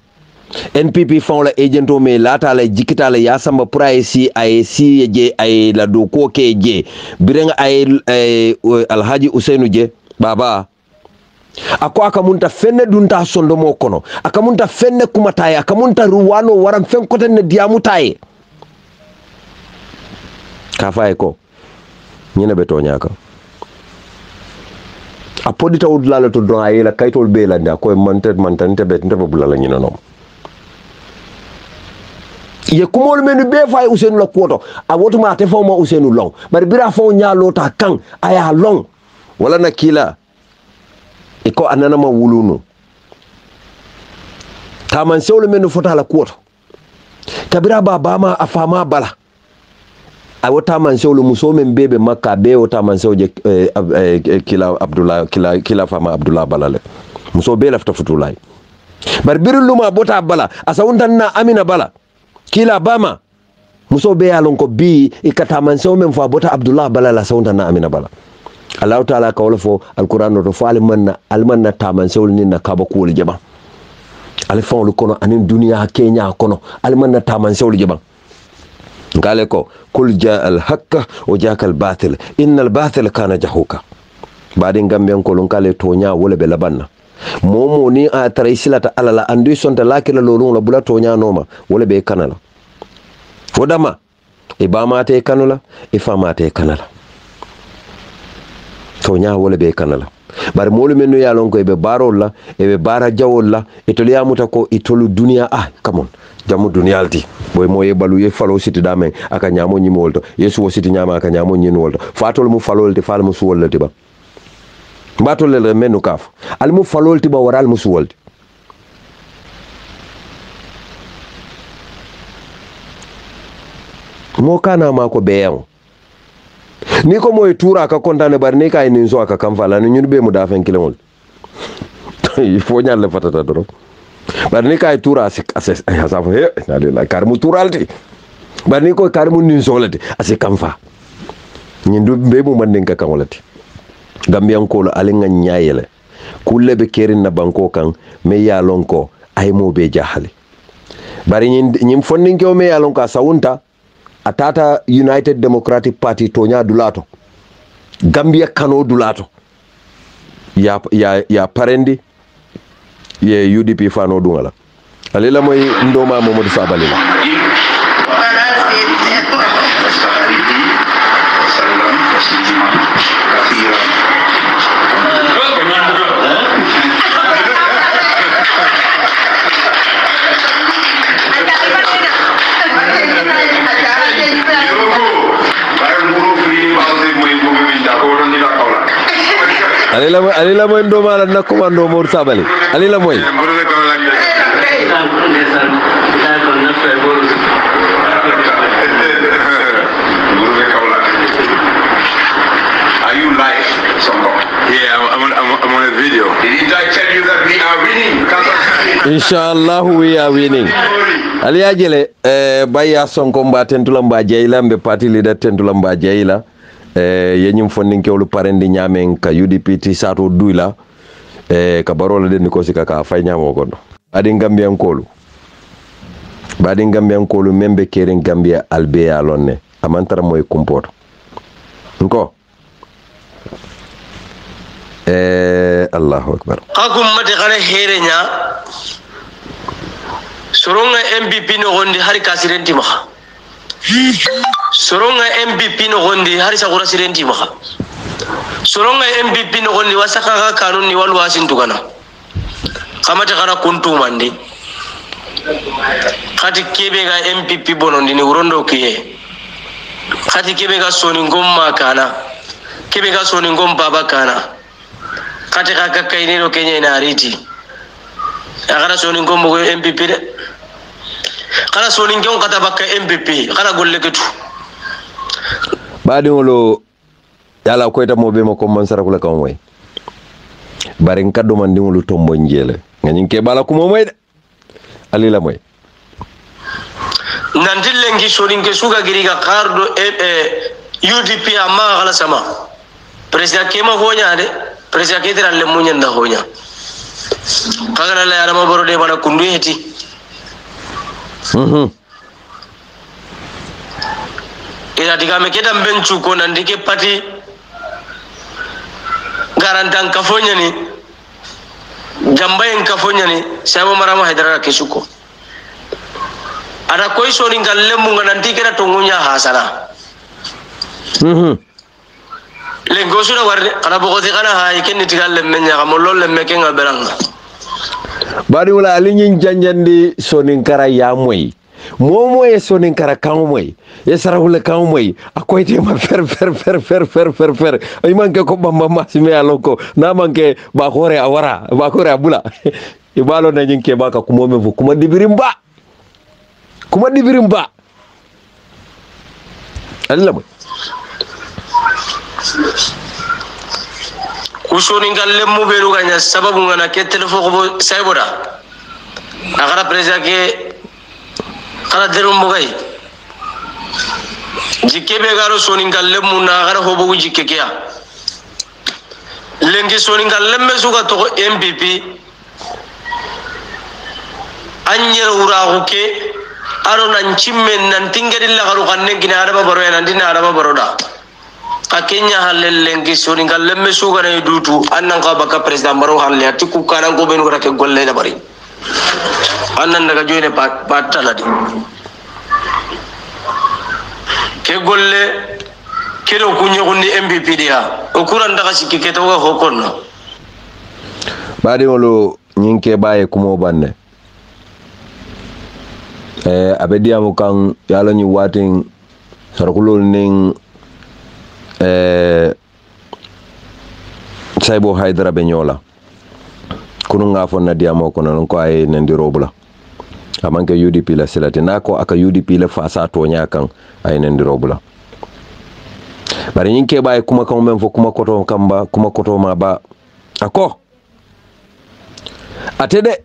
NPP fon la agento me lata la jikita la yasamba praisi ay si je ay la do ko ke je birenga ay Alhaji Ousseynou je baba ako akamunta fenne dunta sondo mo kono akamunta fenne kumataye akamunta ruwano waram fen koten ne diamutaye ka fay ko ñina be to ñaka apodita wudla la to don ay la kaytol be la nda ko mantante be ndebe bulala ñina nom ye kumol menu be fay Ousseynou la koto a wotuma te fawma Ousseynou long bari bira faw nyaalota kan aya long wala nakila iko anana ma wulunu taman sewlo menu fota la koto kabira baba afama bala a wota man sewlo muso men bebe makka be wota man sewje kila Abdullah kila fama Abdullah balale muso be lafta futulay bari biruluma bota bala asawuntanna Amina bala kila bama muso be yalon ko bi ikata man so men fa bota Abdullah bala la sawunta na Amina bala Allah taala ka wala fo alquran do fo almanna taman sewul ni na kaba ko wol jaba alfon lu kono anin duniya kenya kono almanna taman sewul jaba ngale ko kul jaa al haqq wa jaaka al batil innal batil kana jahuka baadi ngamben ko lon kale to nya wala be labanna momo ni a tara silata alala andu sonta lakila lolun la bula tonya noma wala be kanala fodama e bama te kanula e fama te kanala tonya wala be kanala bar molu menu ya lon ko e be barol la e be bara jawol la e to liamuta ko e tolu dunia come on jamu dunialti boy moye balu ye falo siti dame aka nyamo nyimolto yesu wo siti nyama aka nyamo nyinolto fatol mu falolti fal mu suwolti ba batolel menu kaf almu falolti ba waral musuwolti mo kana ma ko beyan ni ko moy tura ka kontane bar ni kay ni so aka kam fala ni ñun be mu dafen kilemol il faut ñal le fatata do bar ni kay tura asik asafo he la kar mu turalti bar ni ko kar mu ni so lati asik kam fa ñun du be mu man ka kamolati Gambian kolo alinga nyaayele kulle be kerin na banko kan me yalon ko ay mo be jahali bari nyim fondinke o me yalon ka sawunta atata United Democratic Party tonya dulato Gambia kano dulato ya parendi ye UDP fano dungala alila moy ndoma Mamadou Sabalila alila moy ndoma la nakuma ndo Mamadou Sabali alila moy Are you live somewhere? Yeah, I'm on a video. Did I tell you that we are winning? Inshallah we are winning. Ali ajele baya sonko mba tentula mba jaila mbe party leader tentula mba jaila yenyum fondinke olu parendi nyamen ka UDP sato duila ka barola den ko sika ka fay nyamo gondo adi Gambian kolu badi Gambian kolu membe keren Gambia albeya lonne amantara moy kumpoto nko Allahu akbar akum mate khane herenya soronga MVP no gondi hari kasirenti maha soronga MVP no gondi hari sakura sirenti maha soronga MPP no gondi wasaka ka kanun ni walu wasin tugana kamata kana kuntu mandi khati kebe ga MPP bonondi ni urondo kiye khati kebe ga soni ngomma kana kebe ga soni ngom baba kana khati ka kaini no kenya na ariti agara soni ngom go MPP de kana soni ngom kata bakka MPP kana golle ketu badi ngolo yala ko ita mobe mo ko man sarakula kan way bari kaddo man dingulu tombo njele ngani ke bala ko moy de ali la moy nanti lengi sorinke suga giriga kardo UDP amma kala sama president kema honya de president ketira le munya nda honya kagala la yara maboro de bana kundu heti ila diga me ketam benchu ko nandike pati garantan kafonya ni jambayen kafonya ni sabo marama haidara kisuko ada koi soni ngalle munga nanti kira tungunya hasana le ngosura warne kana bogoti kana ha ikenni tigalle menya kamollo le mekenga beranga bari wala alinyin janjandi soni kara ya moy momo e soni kara kan moy e sarawule kan moy akoy te ma fer ay manke ko bamba masime aloko na manke ba khore awara ba khore abula ibalo na nyinke baka kumome fu kuma dibirimba Allah boy kusoni ngalle mu beru ganya sababu ngana ke telefon ko sayboda agara president ke kala derum bugay jikke be garo soni ngalle mu na agara hobo jikke ke ya lengi soni ngalle me suga to MPP anyere ura ke aro nan chimme nan tingari la garu kanne gina araba baro nan dina araba baroda akenya hallengi soni ngallemme suga na dutu annan ka baka president baro halle atiku kanan go ben gorake golle da bari annan daga joine pataladi ke golle kedo kunyo kunni MPP dia o kuran daga sikki ke to ho konno badi wolo nyinke baye kumo banne abedia mo kan yalo ni watin sarkulol ning saybo haydara be nyola kunu nga fonna diamo ko non ko ay nendi robula amanke UDP la silati nako aka UDP la fasa to nyakan ay nendi robula bari nyinke baye kuma kan men fo kuma koto kamba kuma koto ma ba ako atede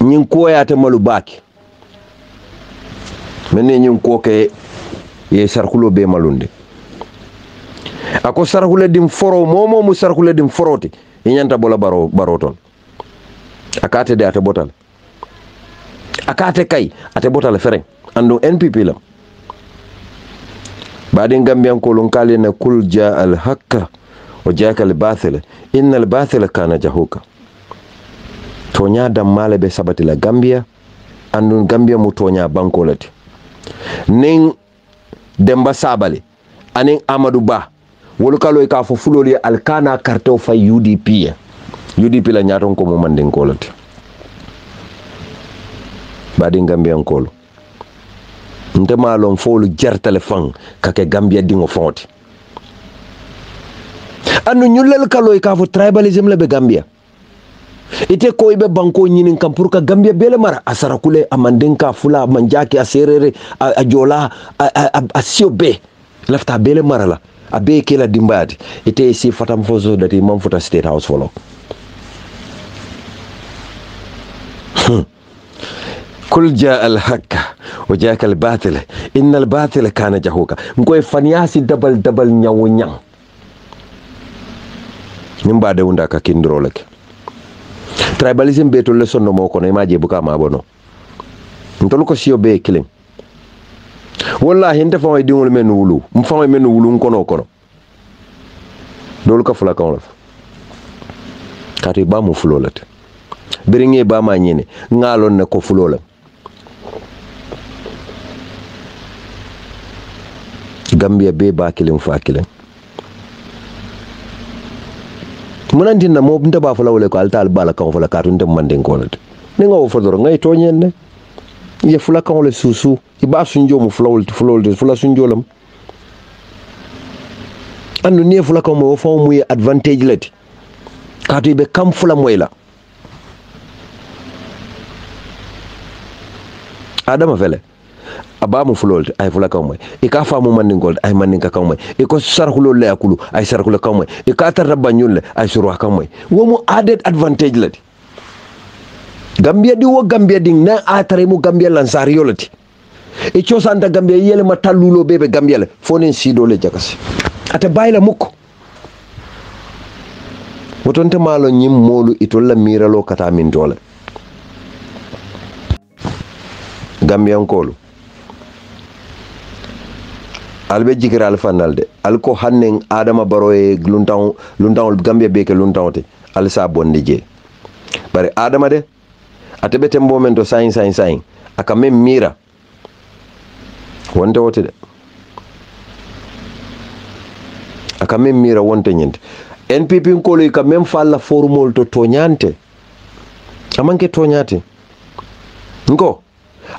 nyin ko ya te malu baki menne nyum ko ke ye sarkulo be malunde ako sarkule dim foro momo mu sarkule dim foroti nyanta bola baroton akate de ate botal akate kay ate botal fereng ando NPP la badin gambian ko lon kale na kul ja al hakka wa jaaka al bathil innal bathila kana jahuka tonya dam male be sabati la Gambia andun Gambia mu tonya bankolati ning Demba Sabali aning Amadou Ba wolu kalo ka fo fuloli alkana karto fa UDP la nyaton ko mo manden kolati badi Gambia nkolo nte malon folu jar telefon kake Gambia dingo fonti anu nyulel kalo ka fo tribalism le be Gambia ite ko ibe banko nyinin kam pour ka Gambia bele mara asara kule amandenka fula manjaki aserere a jola a siobe lafta bele mara la abe kela dimbadi ite si fatam fozo dati mam futa state house follow kul jaa al haqq wa jaaka al batil innal batila kana jahuka ngoy fanyasi dabal nyawo nyang nimba de unda ka kindro lake tribalism beto le sonno mo ko ne maje buka ma bono ntol ko siyo be killing wallahi nte faway dingol men wulu mfaway men wulu kono dol ka fula kan la kati ba mu fulolate biringe ba ma nyine ngalon ne ko fulola Gambia be ba killing fa killing munantinna mo nte ba fula wole ko altal bala kan fula ka tunte manden ko lati ne ngawo fodoro ngay to ñenne ye fula kan wole susu iba sunjo mu fula sunjo lam andu ne fula kan mo fo mu advantage lati ka to be kam fula moyla adama fele abamu fulolde ay fula kan moy e ka famu mandin gold ay mandin ka kan moy e ko sarhulo le akulu ay sarhulo kan moy e ka tarra banyulle ay suru kan moy wo mu added advantage lati gambia di wo gambia ding na atare mu gambia lansar yolati e ciosanta gambia yele ma tallulo bebe gambia le fonen sido le jakasi ate bayla mukko wotonte malo nyim molu itolla miralo kata min dole gambian kolu albe jikiral fanalde alko hannen adama baro e luntaw gambia beke luntawte alsa bondi je bare adama de atebe tembo men to sain aka mem mira wonte wote de aka mem mira wonte nyende NPP kolo ka mem falla formol to toñante amanke toñate ngo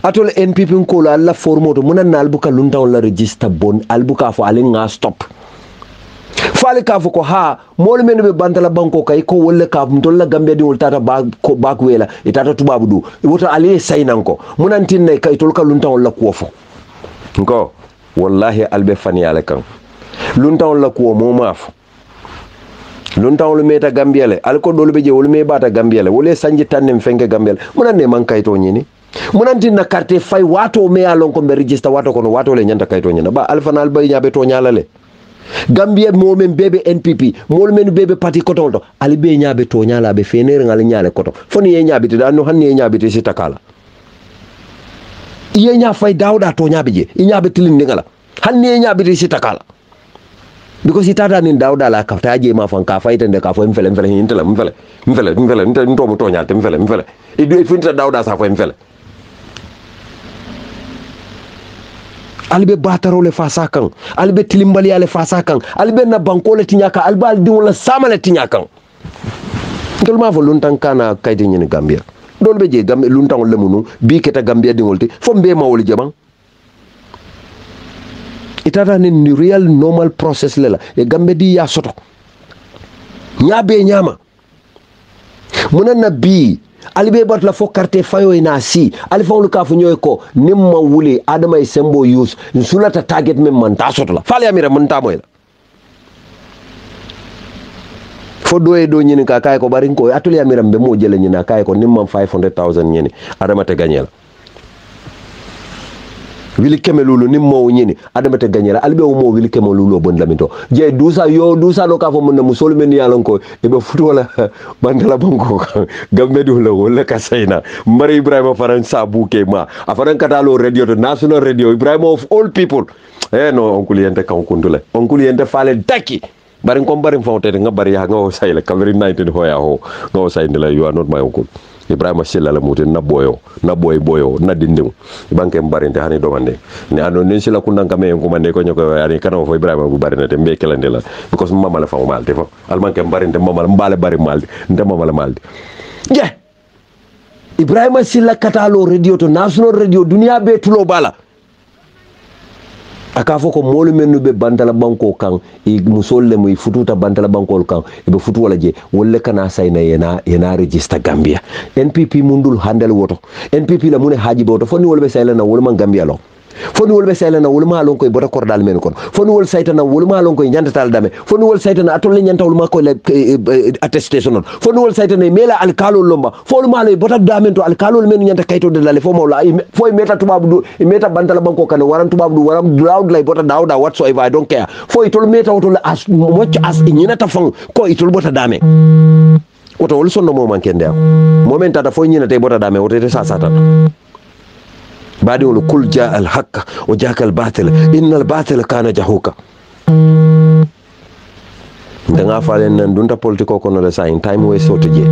atol NPP kolo alla formoto munan albuka luntaw la register bon albuka fo ale nga stop fale ka fo ko ha mol men be bantala banko kay ko wolle ka mtolla gambia di woltata ba ko bakwela itata tubabu du wota ale saynanko munan tinne kay tol ka luntaw la ko fo ngo wallahi albe fani ala kan luntaw la ko mo maf luntaw lu meta gambia le alko dolu be je wol me bata gambia le wole sanji tanem fenge gambia le munan ne man kay to nyini munanti na carte fay wato me alon ko be register wato kono wato le nyanta kayto nyina ba alfanal bay nyabe to nyala le gambia mo men bebe NPP mo men bebe parti koto to ali be nyabe to nyala be fener ngal nyale koto foni ye nyabe te no hanni ye nyabe te sitakala ye nya fay dawda to nyabe je i nyabe tilin ngala hanni ye nyabe te sitakala because itata ni dawda la ka taje ma fan ka fayta de ka fo mfele intela mfele nto mo to nyate mfele e do finta dawda sa fo mfele albe batarole fasa kan albe tilimbali ale fasa kan albe na bankole tinyaka albe aldi wala samale tinyakan ngol ma fo luntan kana kayde nyini gambia dolbe je gambe luntan lemunu bi keta gambia dingolti fo mbe mawoli jaban itata ni real normal process lela e gambe di ya soto nyabe nyama munana bi alibe bat la fo carte fayo ina si alifa ul ka fu nyoy ko nimma wuli adama e sembo use sulata target mem man ta soto la fali amira man ta moy la fo do e do nyini ka kay ko bari ko atuli amira be mo jele nyina kay ko nimma 500,000 nyini adama te gagné la wili kemelulu nimmo nyini adama te gagné la albe mo wili kemelulu bon lamito je dusa no ka fo mun musol men yalon ko e be futu wala bandala banko gambe du la wala ka sayna mari ibrahima faransa buke ma afaran katalo radio to national radio ibrahima of all people no onkuli yente kan kundule onkuli yente fale daki bari ko bari fawte nga bari ha nga sayla kaveri 19 hoya ho nga sayndela you are not my uncle ibrahima silla la mutin na boyo na dindingu banke mbarinte hani domande ne ando nen sila kundan kame ko mande ko nyoko ani kana fo ibrahima bu bari na te mbe kelande la because mama la fa malde fo almanke mbarinte mama la mbale bari malde nde mama la malde je ibrahima silla katalo radio to national radio dunia be tulo bala akafo ko molu mennu be bantala banko kan e musolle muy fututa bantala bankol kan e be futu wala je wolle kana sayna yena register gambia NPP mundul handel woto NPP la mune haji boto fonni wolbe sayla na wolman gambia lo fonni wolbe sayla na wolma lon koy bota kordal men kon fonni wol sayta na wolma lon koy nyantatal dame fonni wol sayta na atolle nyantawul ma ko le attestation non fonni wol sayta ne mela alkalo lomba folu malo bota damen to alkalo men nyanta kayto de dale fo mawla fo meta tubabu du meta bantala banko kan waran tubabu du waran loud like bota dawda whatsoever I don't care fo itol meta woto as much as nyinata fon ko itol bota dame woto wol sonno mo man kende momenta ta fo nyinata bota dame woto te sasata بعد يقول كل جاء الحق وجاءك الباطل إن الباطل كان جهوكا ndanga falen nan dunta politiko kono le sain time way soto je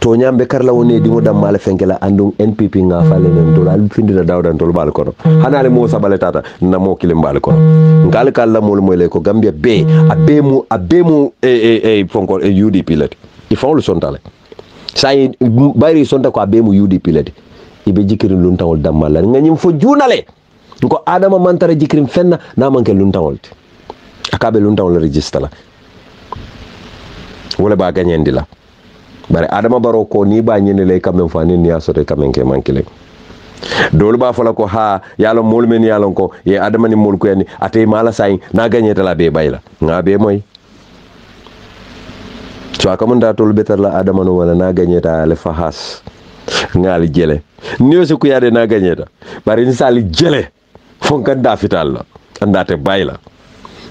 to nyambe karla woni dimo dam mala fenkela andum NPP nga fale nen to al findina dawdan to bal kono hanale mo sabale tata na mo kilim bal kono ngal kala mo moy le ko Gambia be abemu fonko UDP lati il faut le sontale say bari sonta ko abemu UDP lati ibe jikirin luntawol dam mala nganyim fo junale ko adama mantara jikirin fenna na manke luntawol akabe luntawol register la wala ba ganyendi la bare adama baro ko ni ba nyene lay kamem fani ni asote kamen ke mankile dolu ba fala ko ha yalo mol men yalo ko ye adama ni mol ko yani atay mala say na ganyeta la be bayla nga be moy so akamunda tol betar la adama no wala na ganyeta le fahas ngali jele niyo se ku yade na ganyeta bare ni sali jele fonka da fital la andate bayla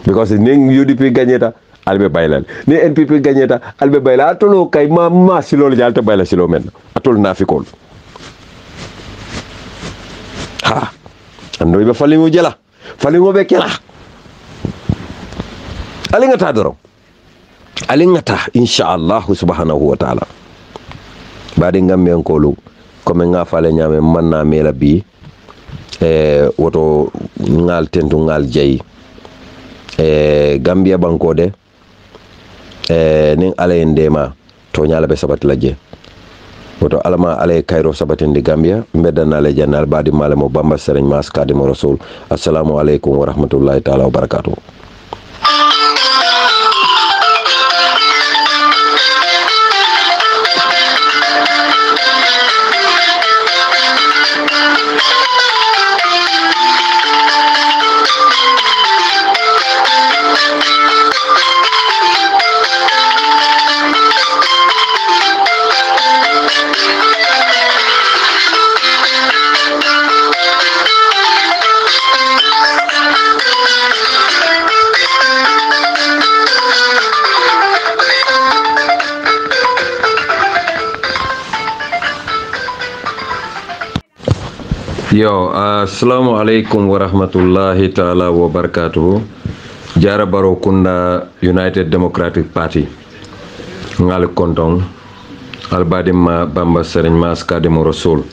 because ni UDP ganyeta albe baylal ni NPP gagneta albe bayla atolo kay ma silol jalta bayla silo men atol nafikol ha ando be falingo jela falingo be kela alingata doro alingata inshallah subhanahu wa ta'ala badi ngambe enkolu comme nga fale nyame manna mela bi woto ngal tentu ngal jeyi Gambia bankode nin ala ndema to nyaala be sabati laje woto alama ala kayro sabatindi Gambia mbedana le jannal badi malamo Bamba Serigne Mass Kadimou Rasoul assalamu alaykum wa rahmatullahi ta'ala wa barakatuh. Yo, assalamu alaikum wa rahmatullahi ta'ala wa barakatuhu. Jara Baro Kunda United Democratic Party ngal kontong albadim Bamba Serigne Mass Kadimou Rasoul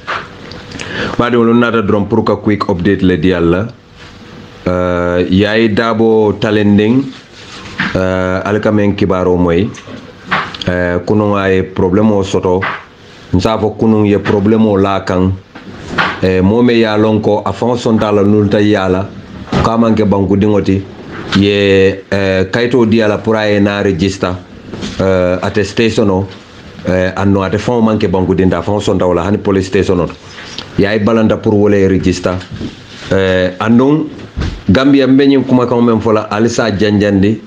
badim lu nata drom pour ka quick update le dialla yaay dabo talending alkamen kibaro moy kunung ay problème o soto nsafo kunung ye problème o lakan mome ya lonko afan sontala nulta yala kamanke banku dingoti ye kayto diala pour ay na register attestation anno ate fon manke banku dinda fon sonta wala hani police station yaay balanda pour wala register andon Gambia mbenyim kuma kam men fola alisa janjandi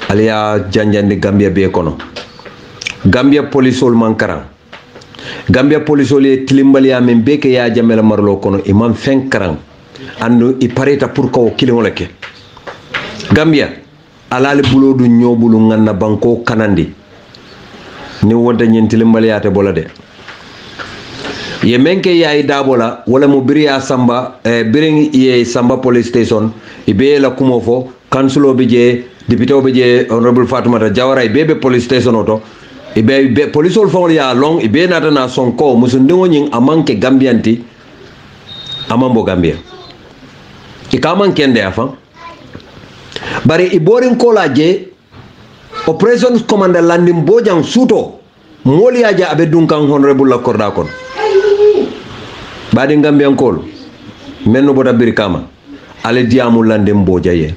aliya janjandi Gambia be kono Gambia police ol mankaran Gambia police ole tilimbali ya men beke ya jamela marlo kono imam fenkaran andu I pareta pour ko kilingoleke Gambia alali bulodu nyobulu nganna banko kanandi ni wonta nyen tilimbali ya te bolade ye menke ya idabola wala mo biriya samba biring ye samba police station ibe la kumofo kansulo beje député beje honorable Fatoumata Jawara ibe police station oto ibe police ol fon ya long ibe nata na sonko musundingo nyin amanke gambianti amambo Gambia ikaman kende afa bari iborin kola je operations commander landing bojang suto moli aja abe dunkan honorable la korda kon badi Gambian kol menno boda birkama ale diamu landing bojaye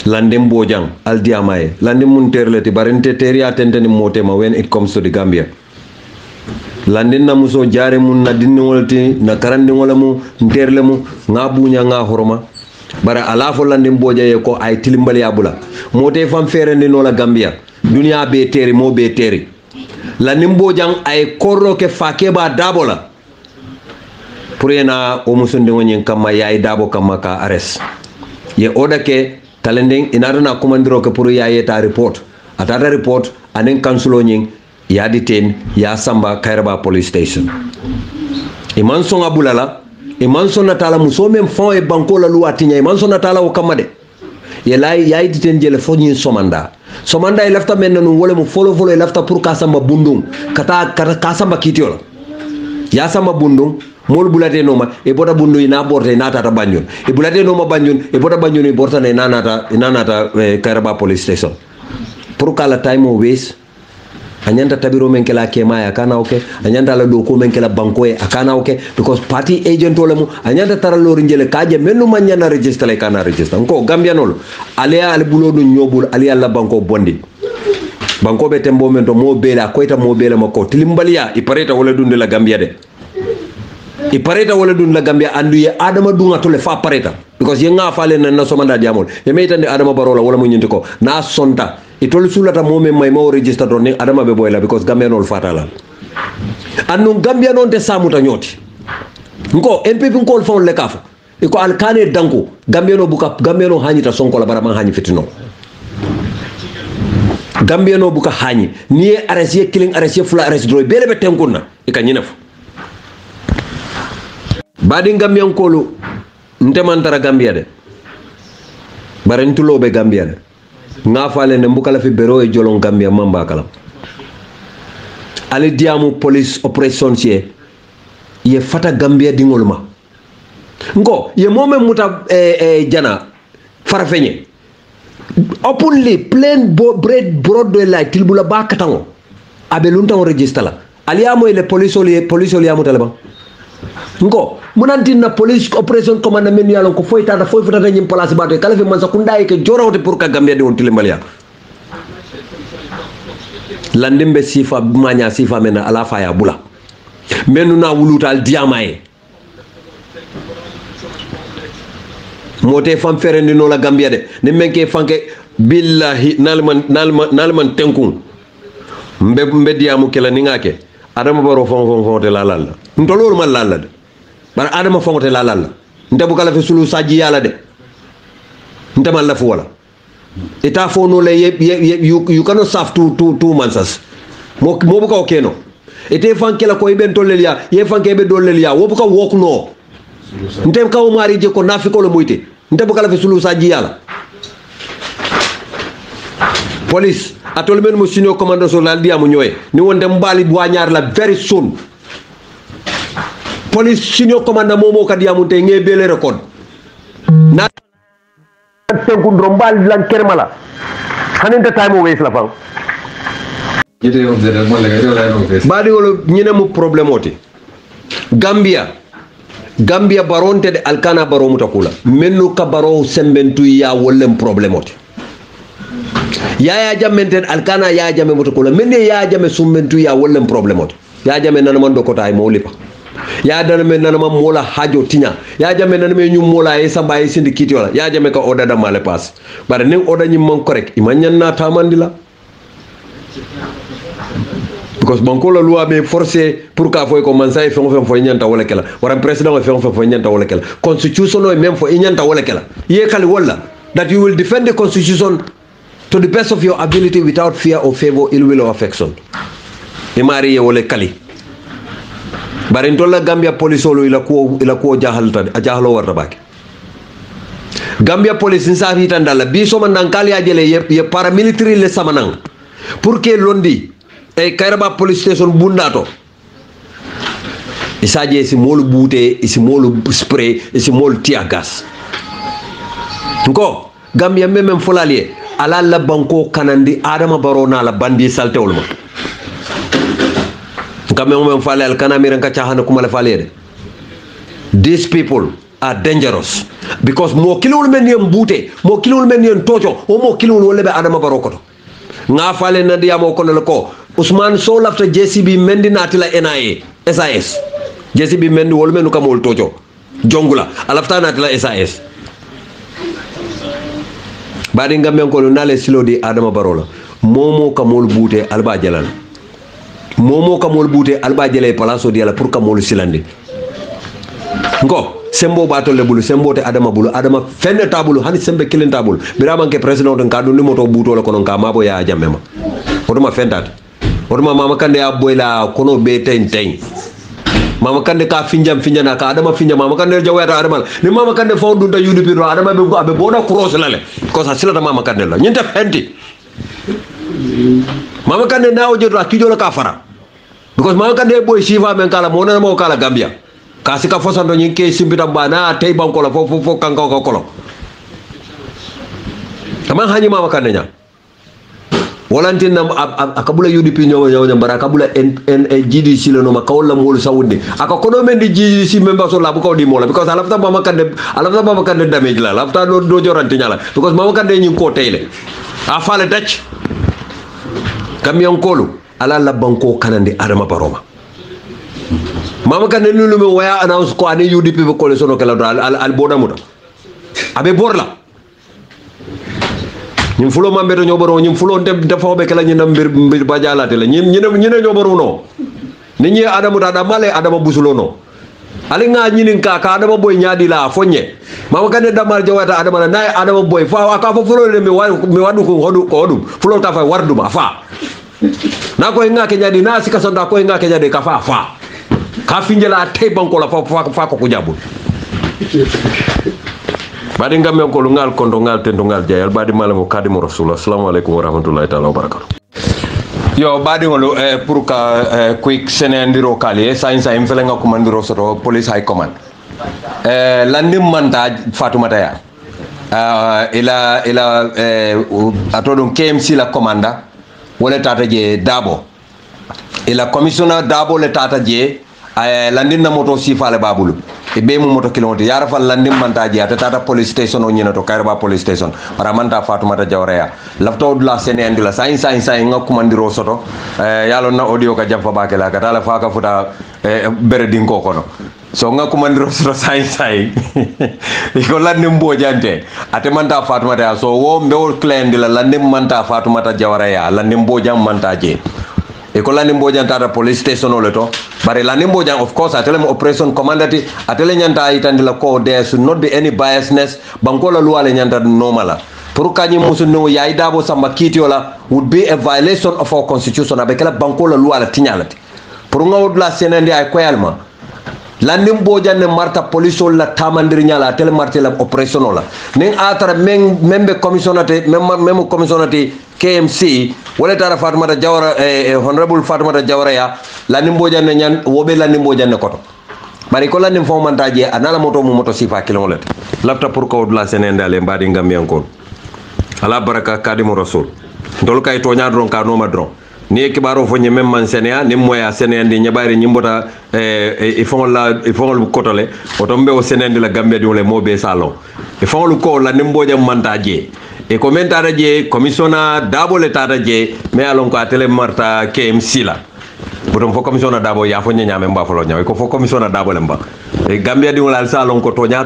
landem bojang al diamaye landem mun terleti barente teria tenteni motema when it comes to the Gambia landin na muso jare mun na dinni wolti na karandi wala mu terle mu ngabunya nga horoma bara alafo landem bojaye ko ay tilimbali abula mote fam ferende no la Gambia dunia be teri mo be teri landem bojang ay korro ke fakeba dabola purena o musunde wonyen kama yaay dabo kama ka ares ye odake talending inarana komandiro ke pour yaayeta report atata report anen kansulo nyin ya detain ya samba Kairaba police station iman songa bulala iman sonna tala muso mem fon e banko la luwa tinya iman sonna tala o kamade ye yayi diten jele fo nyin somanda e lafta men non wala mo folo e lafta pour ka samba bundum kata ka samba kitiola ya samba bundum mol bulate no ma e bota bundu ina borte na tata banjon e bulate no ma banjon e bota banjon e borta na nata Kairaba police station pour kala time o waste anyanta tabiro men kala kema ya kana okay anyanta la doko men kala banko e akana okay because party agent ole mu anyanta taralo rinjele kaje menu manyana register le kana register ko Gambia nol aliya al bulodu nyobul aliya la banko bondi banko be tembo men to mo bela koita mo bela mako tilimbaliya ipareta wala dunde la Gambia de ipareta wala dun la Gambia andu ye adama dunga tole fa pareta because ye nga fale na somanda diamol e meitande adama barola wala mo nyinti ko na sonta itol sulata mo men may mo register don ni adama be boyla because Gambia nol fatala annu Gambia non te samuta nyoti nko MPP ko fon le kafa iko alkane danko Gambia no buka Gambia no hanyita sonko la barama hanyi fitino Gambia no buka hanyi ni arrest killing arrest fula arrest droy bele be tenkuna e ka nyinaf badi Gambian kolu ntemantara Gambia de bare ntulo be Gambia de nga fale ne mbukala fi bero e jolon Gambia mamba kala ali diamu police operation ye fata Gambia dingol ma ngo ye mome muta jana farafenye openly plain broad daylight tilbula ba katango abe lunta on register la ali amo le police oli amo talaba ngo munantin na police operation command men yalon ko foy tata foy futata nyim place bato kala fi man sa kunda e ke jorawte pour ka Gambia de on tilimbalia landimbe sifa manya sifa mena ala faya bula menu na wulutal diamae mote fam ferendi no la Gambia de ne menke fanke billahi nalman tenkun mbe diamu kala ningake adama baro fon te la lalla ntolol mal lalla de bar adama fongote la lalla ntabu kala fi sulu saji yala de ntama la fu wala eta fo no le you cannot serve two mansas mo bu ko keno ete fanke la ko iben tolelia ye fanke be dolelia wo bu ko wok no ntem ka o mari je ko nafiko lo moyte ntabu kala fi sulu saji yala police atol men mo sino commando so la diamu ñoy ni wonde mbali boignard la very soon police sino commando momo ka diamu te nge bele record na senkundro mbali lan kermala hanen da time waste la fam yete on de mo le ga la no face badi wolo ñene mo problème oti Gambia baronte de alkana baro mutakula mennu ka baro sembentu ya wollem problème oti yaya jamme ten alkana yaya jamme mutakula menne yaya jamme sumbentu ya wollem problème oti yaya jamme nana man do kota ay mawlipa ya dana men nana man mola hajo tinya ya jamme nana me nyum mola e samba e syndicate wala ya jamme ka oda da male pass bare nen oda nyim man correct imanyan na tamandila because banko la loi be forcé pour ka foy ko man say fon foy nyanta wala kala wara president fon foy nyanta wala kala constitution o même foy nyanta wala kala ye kali wala that you will defend the constitution to the best of your ability without fear or favor, ill will or affection. Imari ye wole kali. Barintola Gambia police olo ila kuo jahalo warta baki. Gambia police insa hita ndala biso mandankali ajele ye paramilitary le samanang. Pour que londi Kairaba police station bundato. Isaje isi molu bute, isi molu spray, isi molu tear gas. Nko Gambia memem folalie ala la banko kanandi Adama Barrow na la bandi salte olma. Nka memem fale al kana miran ka chahana kuma la fale. These people are dangerous because mo kilul men yem bute, mo kilul men yem tojo, o mo kilul wolebe Adama Barrow ko. Nga fale na diamo ko ko Usman so lafta JCB mendi natila NIA SAS JCB mendi wol menu kamol tojo jongula alafta natila SAS badi ngambe ko nale silo di Adama Barrow la momo kamol bute alba jalal momo kamol bute alba jale palaso di ala pour kamol silandi ngo sembo bato le bulu sembo te Adama bulu Adama fenne tabulu hani sembe kilin tabulu birama ke president ka do limoto buto la kono ka mabo ya jamema ko duma fentat Orma mama kande ya boyla kono be ten Mama Kandeh ka finjana ka adama finja Mama Kandeh jawata adama ni Mama Kandeh fo dunda UDP do adama be abe boda cross lale ko sa sila Mama Kandeh la ñinte fenti Mama Kandeh na o jodo akijo la ka fara because Mama Kandeh boy shiva men kala mo na mo kala Gambia ka sika fosando ñi ke simbita bana tay banko la fo kanko ko kolo kama hanyi Mama Kandeh nya walantin nam akabula UDP nyaw bara akabula GDC le no makawla mol sawundi aka kono men di GDC member so la bu ko di mola because alafta Mama Kandeh damage la alafta do joranti nyala because Mama Kandeh ñi ko tayle a fale dacc camion kolu ala la banko kanande adama baroma Mama Kandeh lulu me waya announce ko ani UDP be ko le sono kala al bodamuta abe borla ñim fulo mambe to ñobaro ñim fulo defobe kala ñi mbir bajalate la ñi ñobaro no ni ñi adamu da male adama busulo no ali nga ñinin ka adama boy ñaadi la fonye Mama Kandeh damal jawata adama na nay adama boy fa ka fo fulo le mi wadu ko hodu fulo ta fa warduma fa na ko nga ke ñaadi na sika sonda ko nga ke ñaadi ka fa ka finjela tay banko la fa ko jabul badi ngamen ko ngal kondo ngal tendo ngal jayal badi malamo kadimo rasulullah assalamu alaikum warahmatullahi taala wabarakatuh yo badi ngolo pour ka quick senendiro kali sa im felenga commandiro soto police high command landim manta Fatoumata ya ila atodon KMC la commanda wala tata je Dabo ila commissioner Dabo le tata je landin na moto sifale babulu e be mu moto kilometer yara fal landim manta je tata police station o nyina to Kairaba police station para manta Fatoumata Jawara lafto la sene andi la sain nga commandiro soto yalo na audio ka jamfa bakela ka tala fa ka futa bere dinko kono so nga commandiro soto sain iko landim bojante ate manta Fatoumata so wo mbewol klendi la landim manta Fatoumata Jawara landim bojam manta je e ko landi mbojan tata police station ole to bare landi mbojan of course atele operation commandati atele nyanta itandi la ko there should not be any biasness bankola luwale nyanta normala pour kanyi musu no yayi Dabo Samba kitiola would be a violation of our constitution abekala bankola luwala tinyalati pour ngawd la senende ay koyalma landi mbojan ne marta police la tamandir nyala atele marti la operation ola nen atara membe commissionate même commissionate KMC wala tara Fatoumata Jawara honorable Fatoumata Jawara ya landi mbojan ne nyan wobe landi mbojan ne koto bari ko landi fo man taje anala moto sifa kilomètre lafta pour ko la senende ale mbadi ngamian ko ala baraka kadimo rasul ndol kay to nyaadron ka no madron ni kibaro fo nyem man senea ni moya senende nyabari nyimbota e fongol kotole otombe o senende la gambe di le mobe salon e fongol ko la nimboja mantaje e commentare je commissiona Dabo le tata je me alon ko atele marta KMC la botom fo commissiona Dabo ya fo nyame mba fo lo nyaw ko fo commissiona Dabo le mba e gambia di wala salon ko tonya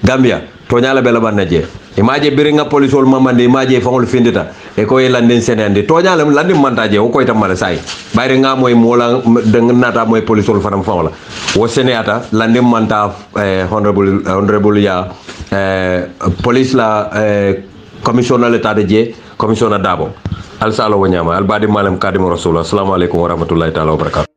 gambia tonya la bela banna je imaje biringa police wol mamande imaje fongol findita e ko landen senende tonya la landi mantaje o ko itam mala sai bayre nga moy mola de nata moy police wol fanam fawla wo senata landi manta honorable ya police la commissioner l'état de je commissioner Dabo al salo wonyama al badi malam kadim rasulullah assalamu alaikum warahmatullahi taala wabarakatuh